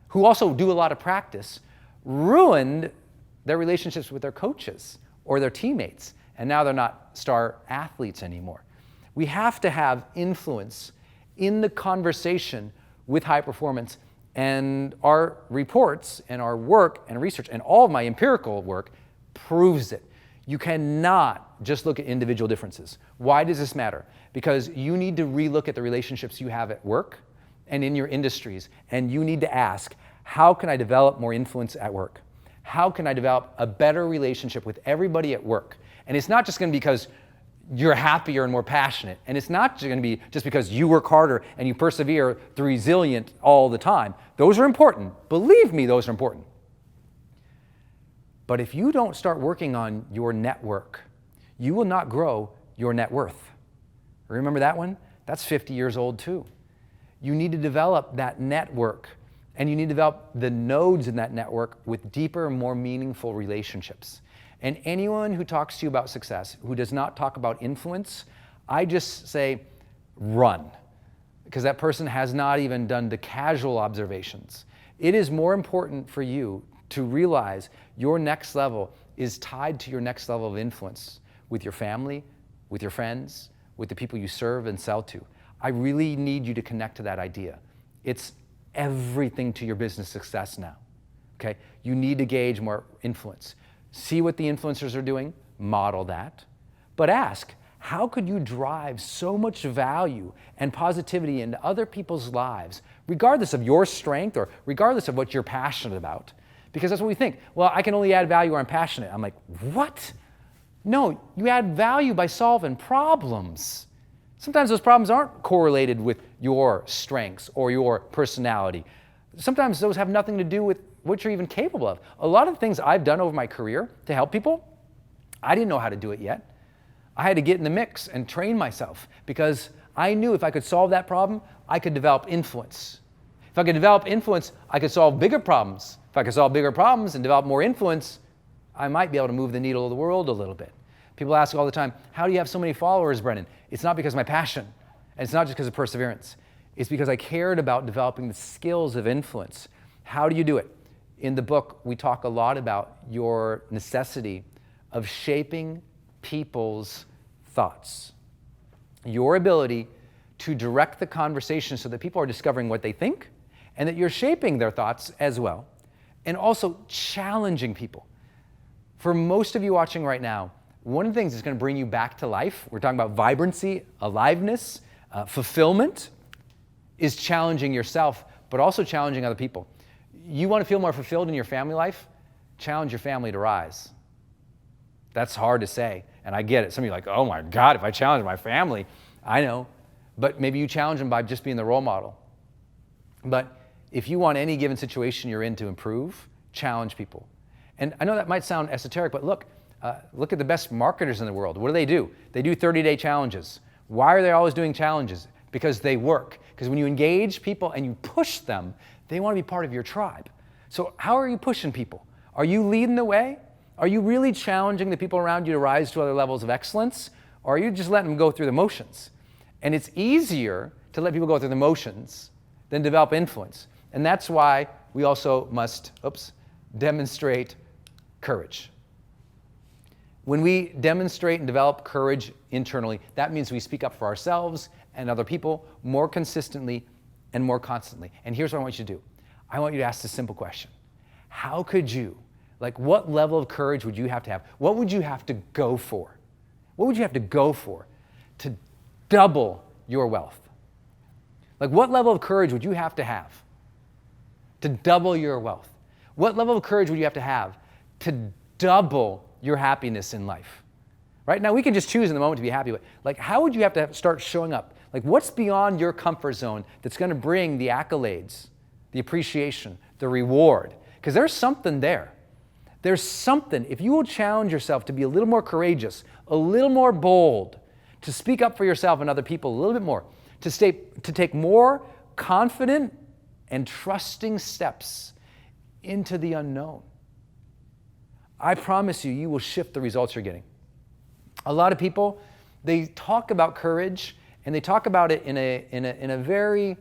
who also do a lot of practice ruined their relationships with their coaches or their teammates, and now they're not star athletes anymore. We have to have influence in the conversation with high performance, and our reports and our work and research and all of my empirical work proves it. You cannot just look at individual differences. Why does this matter? Because you need to relook at the relationships you have at work and in your industries, and you need to ask, how can I develop more influence at work? How can I develop a better relationship with everybody at work? And it's not just going to be because you're happier and more passionate. And it's not going to be just because you work harder and you persevere through resilient all the time. Those are important. Believe me, those are important. But if you don't start working on your network, you will not grow your net worth. Remember that one? That's 50 years old too. You need to develop that network And you need to develop the nodes in that network with deeper, more meaningful relationships. And anyone who talks to you about success, who does not talk about influence, I just say, run. Because that person has not even done the casual observations. It is more important for you to realize your next level is tied to your next level of influence with your family, with your friends, with the people you serve and sell to. I really need you to connect to that idea. It's everything to your business success now, okay? You need to gauge more influence. See what the influencers are doing, model that, but ask, how could you drive so much value and positivity into other people's lives, regardless of your strength or regardless of what you're passionate about? Because that's what we think. Well, I can only add value where I'm passionate. I'm like, what? No, you add value by solving problems. Sometimes those problems aren't correlated with your strengths or your personality. Sometimes those have nothing to do with what you're even capable of. A lot of the things I've done over my career to help people, I didn't know how to do it yet. I had to get in the mix and train myself because I knew if I could solve that problem, I could develop influence. If I could develop influence, I could solve bigger problems. If I could solve bigger problems and develop more influence, I might be able to move the needle of the world a little bit. People ask all the time, how do you have so many followers, Brendon? It's not because of my passion, and it's not just because of perseverance. It's because I cared about developing the skills of influence. How do you do it? In the book, we talk a lot about your necessity of shaping people's thoughts. Your ability to direct the conversation so that people are discovering what they think and that you're shaping their thoughts as well. And also challenging people. For most of you watching right now, one of the things that's going to bring you back to life, we're talking about vibrancy, aliveness, fulfillment, is challenging yourself, but also challenging other people. You want to feel more fulfilled in your family life? Challenge your family to rise. That's hard to say, and I get it. Some of you are like, oh my God, if I challenge my family, I know. But maybe you challenge them by just being the role model. But if you want any given situation you're in to improve, challenge people. And I know that might sound esoteric, but look at the best marketers in the world. What do? They do 30-day challenges. Why are they always doing challenges? Because they work. Because when you engage people and you push them, they want to be part of your tribe. So how are you pushing people? Are you leading the way? Are you really challenging the people around you to rise to other levels of excellence? Or are you just letting them go through the motions? And it's easier to let people go through the motions than develop influence. And that's why we also must, demonstrate courage. When we demonstrate and develop courage internally, that means we speak up for ourselves and other people more consistently and more constantly. And here's what I want you to do. I want you to ask this simple question. How could you, what level of courage would you have to have? What would you have to go for? What would you have to go for to double your wealth? What level of courage would you have to double your wealth? What level of courage would you have to double your happiness in life? Right now, we can just choose in the moment to be happy, but how would you have to start showing up? What's beyond your comfort zone that's going to bring the accolades, the appreciation, the reward? Because there's something there. There's something. If you will challenge yourself to be a little more courageous, a little more bold, to speak up for yourself and other people a little bit more, to take more confident and trusting steps into the unknown, I promise you, you will shift the results you're getting. A lot of people, they talk about courage and they talk about it in a very,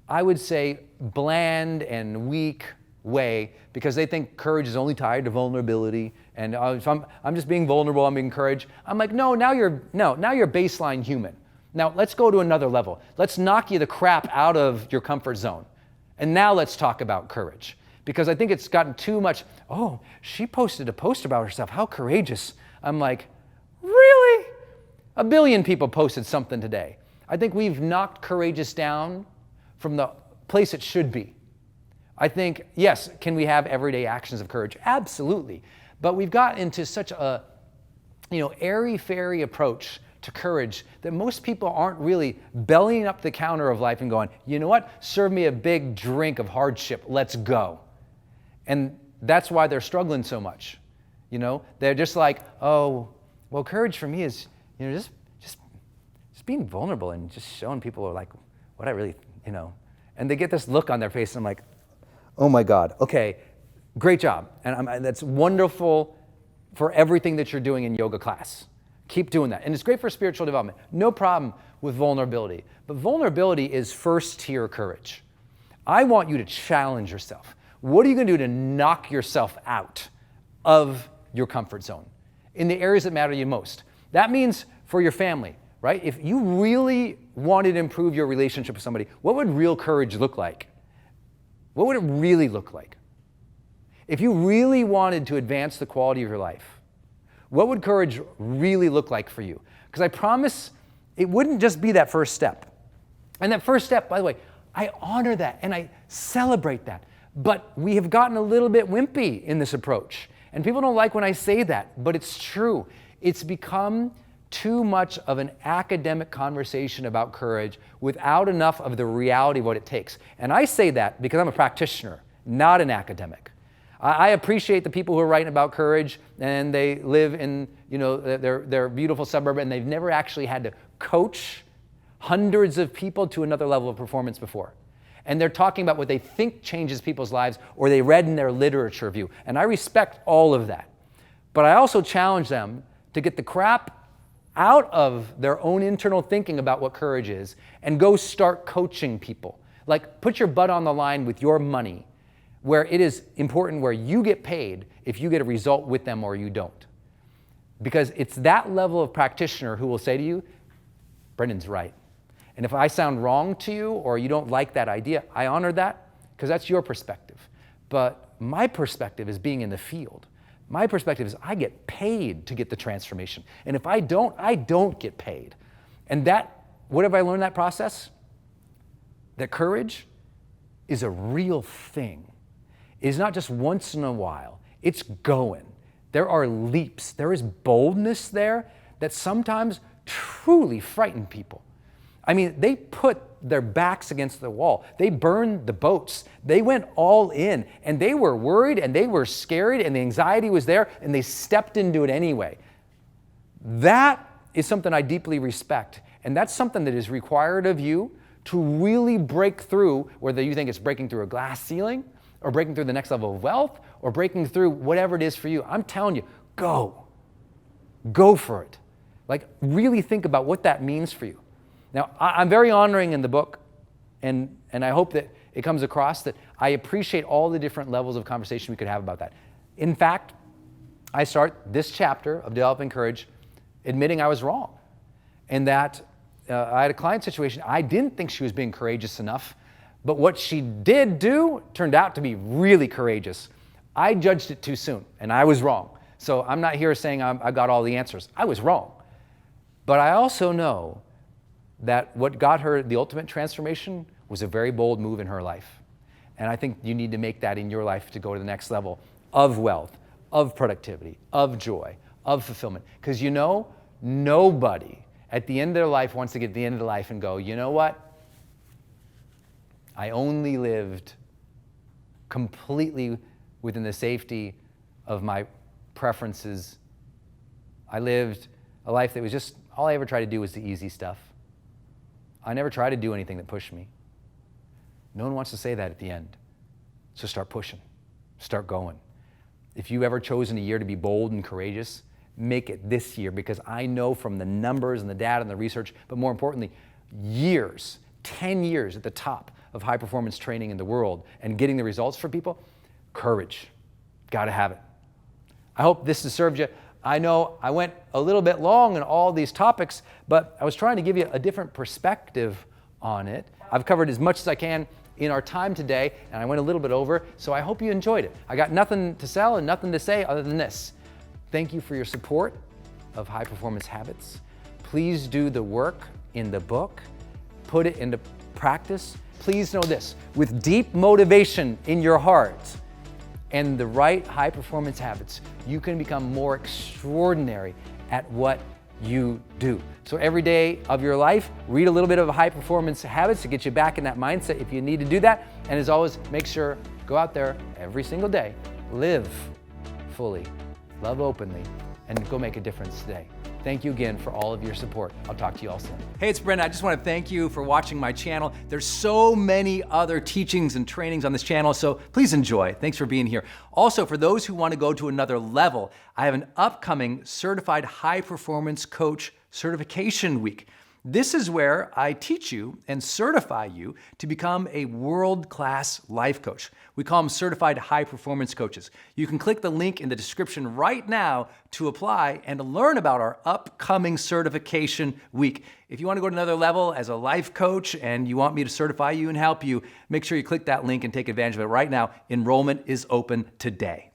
I would say, bland and weak way because they think courage is only tied to vulnerability. And if I'm just being vulnerable, I'm being courage. I'm like, now you're baseline human. Now let's go to another level. Let's knock you the crap out of your comfort zone. And now let's talk about courage. Because I think it's gotten too much, oh, she posted a post about herself, how courageous. I'm like, really? 1 billion people posted something today. I think we've knocked courageous down from the place it should be. I think, yes, can we have everyday actions of courage? Absolutely. But we've got into such a, airy-fairy approach to courage that most people aren't really bellying up the counter of life and going, you know what, serve me a big drink of hardship, let's go. And that's why they're struggling so much. They're just like, oh, well, courage for me is, just being vulnerable and just showing people what I really, and they get this look on their face and I'm like, Oh my God. Okay, great job. And that's wonderful for everything that you're doing in yoga class. Keep doing that. And it's great for spiritual development. No problem with vulnerability. But vulnerability is first tier courage. I want you to challenge yourself. What are you going to do to knock yourself out of your comfort zone in the areas that matter to you most? That means for your family, right? If you really wanted to improve your relationship with somebody, what would real courage look like? What would it really look like? If you really wanted to advance the quality of your life, what would courage really look like for you? Because I promise it wouldn't just be that first step. And that first step, by the way, I honor that and I celebrate that. But we have gotten a little bit wimpy in this approach. And people don't like when I say that, but it's true. It's become too much of an academic conversation about courage without enough of the reality of what it takes. And I say that because I'm a practitioner, not an academic. I appreciate the people who are writing about courage and they live in their beautiful suburb and they've never actually had to coach hundreds of people to another level of performance before. And they're talking about what they think changes people's lives or they read in their literature review. And I respect all of that. But I also challenge them to get the crap out of their own internal thinking about what courage is and go start coaching people. Like put your butt on the line with your money where it is important where you get paid if you get a result with them or you don't. Because it's that level of practitioner who will say to you, Brendon's right. And if I sound wrong to you or you don't like that idea, I honor that because that's your perspective. But my perspective is being in the field. My perspective is I get paid to get the transformation. And if I don't get paid. And that, what have I learned in that process? That courage is a real thing. It is not just once in a while. It's going. There are leaps. There is boldness there that sometimes truly frighten people. I mean, they put their backs against the wall. They burned the boats. They went all in and they were worried and they were scared and the anxiety was there and they stepped into it anyway. That is something I deeply respect. And that's something that is required of you to really break through, whether you think it's breaking through a glass ceiling or breaking through the next level of wealth or breaking through whatever it is for you. I'm telling you, go. Go for it. Like really think about what that means for you. Now, I'm very honoring in the book, and I hope that it comes across that I appreciate all the different levels of conversation we could have about that. In fact, I start this chapter of Developing Courage admitting I was wrong, and that I had a client situation. I didn't think she was being courageous enough, but what she did do turned out to be really courageous. I judged it too soon, and I was wrong. So I'm not here saying I got all the answers. I was wrong. But I also know that what got her the ultimate transformation was a very bold move in her life. And I think you need to make that in your life to go to the next level of wealth, of productivity, of joy, of fulfillment. Because you know, nobody at the end of their life wants to get to the end of their life and go, you know what? I only lived completely within the safety of my preferences. I lived a life that was just, all I ever tried to do was the easy stuff. I never tried to do anything that pushed me. No one wants to say that at the end. So start pushing, start going. If you've ever chosen a year to be bold and courageous, make it this year, because I know from the numbers and the data and the research, but more importantly, years, 10 years at the top of high performance training in the world and getting the results for people, courage, gotta have it. I hope this has served you. I know I went a little bit long on all these topics, but I was trying to give you a different perspective on it. I've covered as much as I can in our time today, and I went a little bit over, so I hope you enjoyed it. I got nothing to sell and nothing to say other than this. Thank you for your support of High Performance Habits. Please do the work in the book, put it into practice. Please know this, with deep motivation in your heart, and the right high performance habits, you can become more extraordinary at what you do. So every day of your life, read a little bit of high performance habits to get you back in that mindset if you need to do that. And as always, make sure, go out there every single day, live fully, love openly, and go make a difference today. Thank you again for all of your support. I'll talk to you all soon. Hey, it's Brendon. I just want to thank you for watching my channel. There's so many other teachings and trainings on this channel, so please enjoy. Thanks for being here. Also, for those who want to go to another level, I have an upcoming Certified High Performance Coach Certification Week. This is where I teach you and certify you to become a world-class life coach. We call them certified high performance coaches. You can click the link in the description right now to apply and to learn about our upcoming certification week. If you want to go to another level as a life coach and you want me to certify you and help you, make sure you click that link and take advantage of it right now. Enrollment is open today.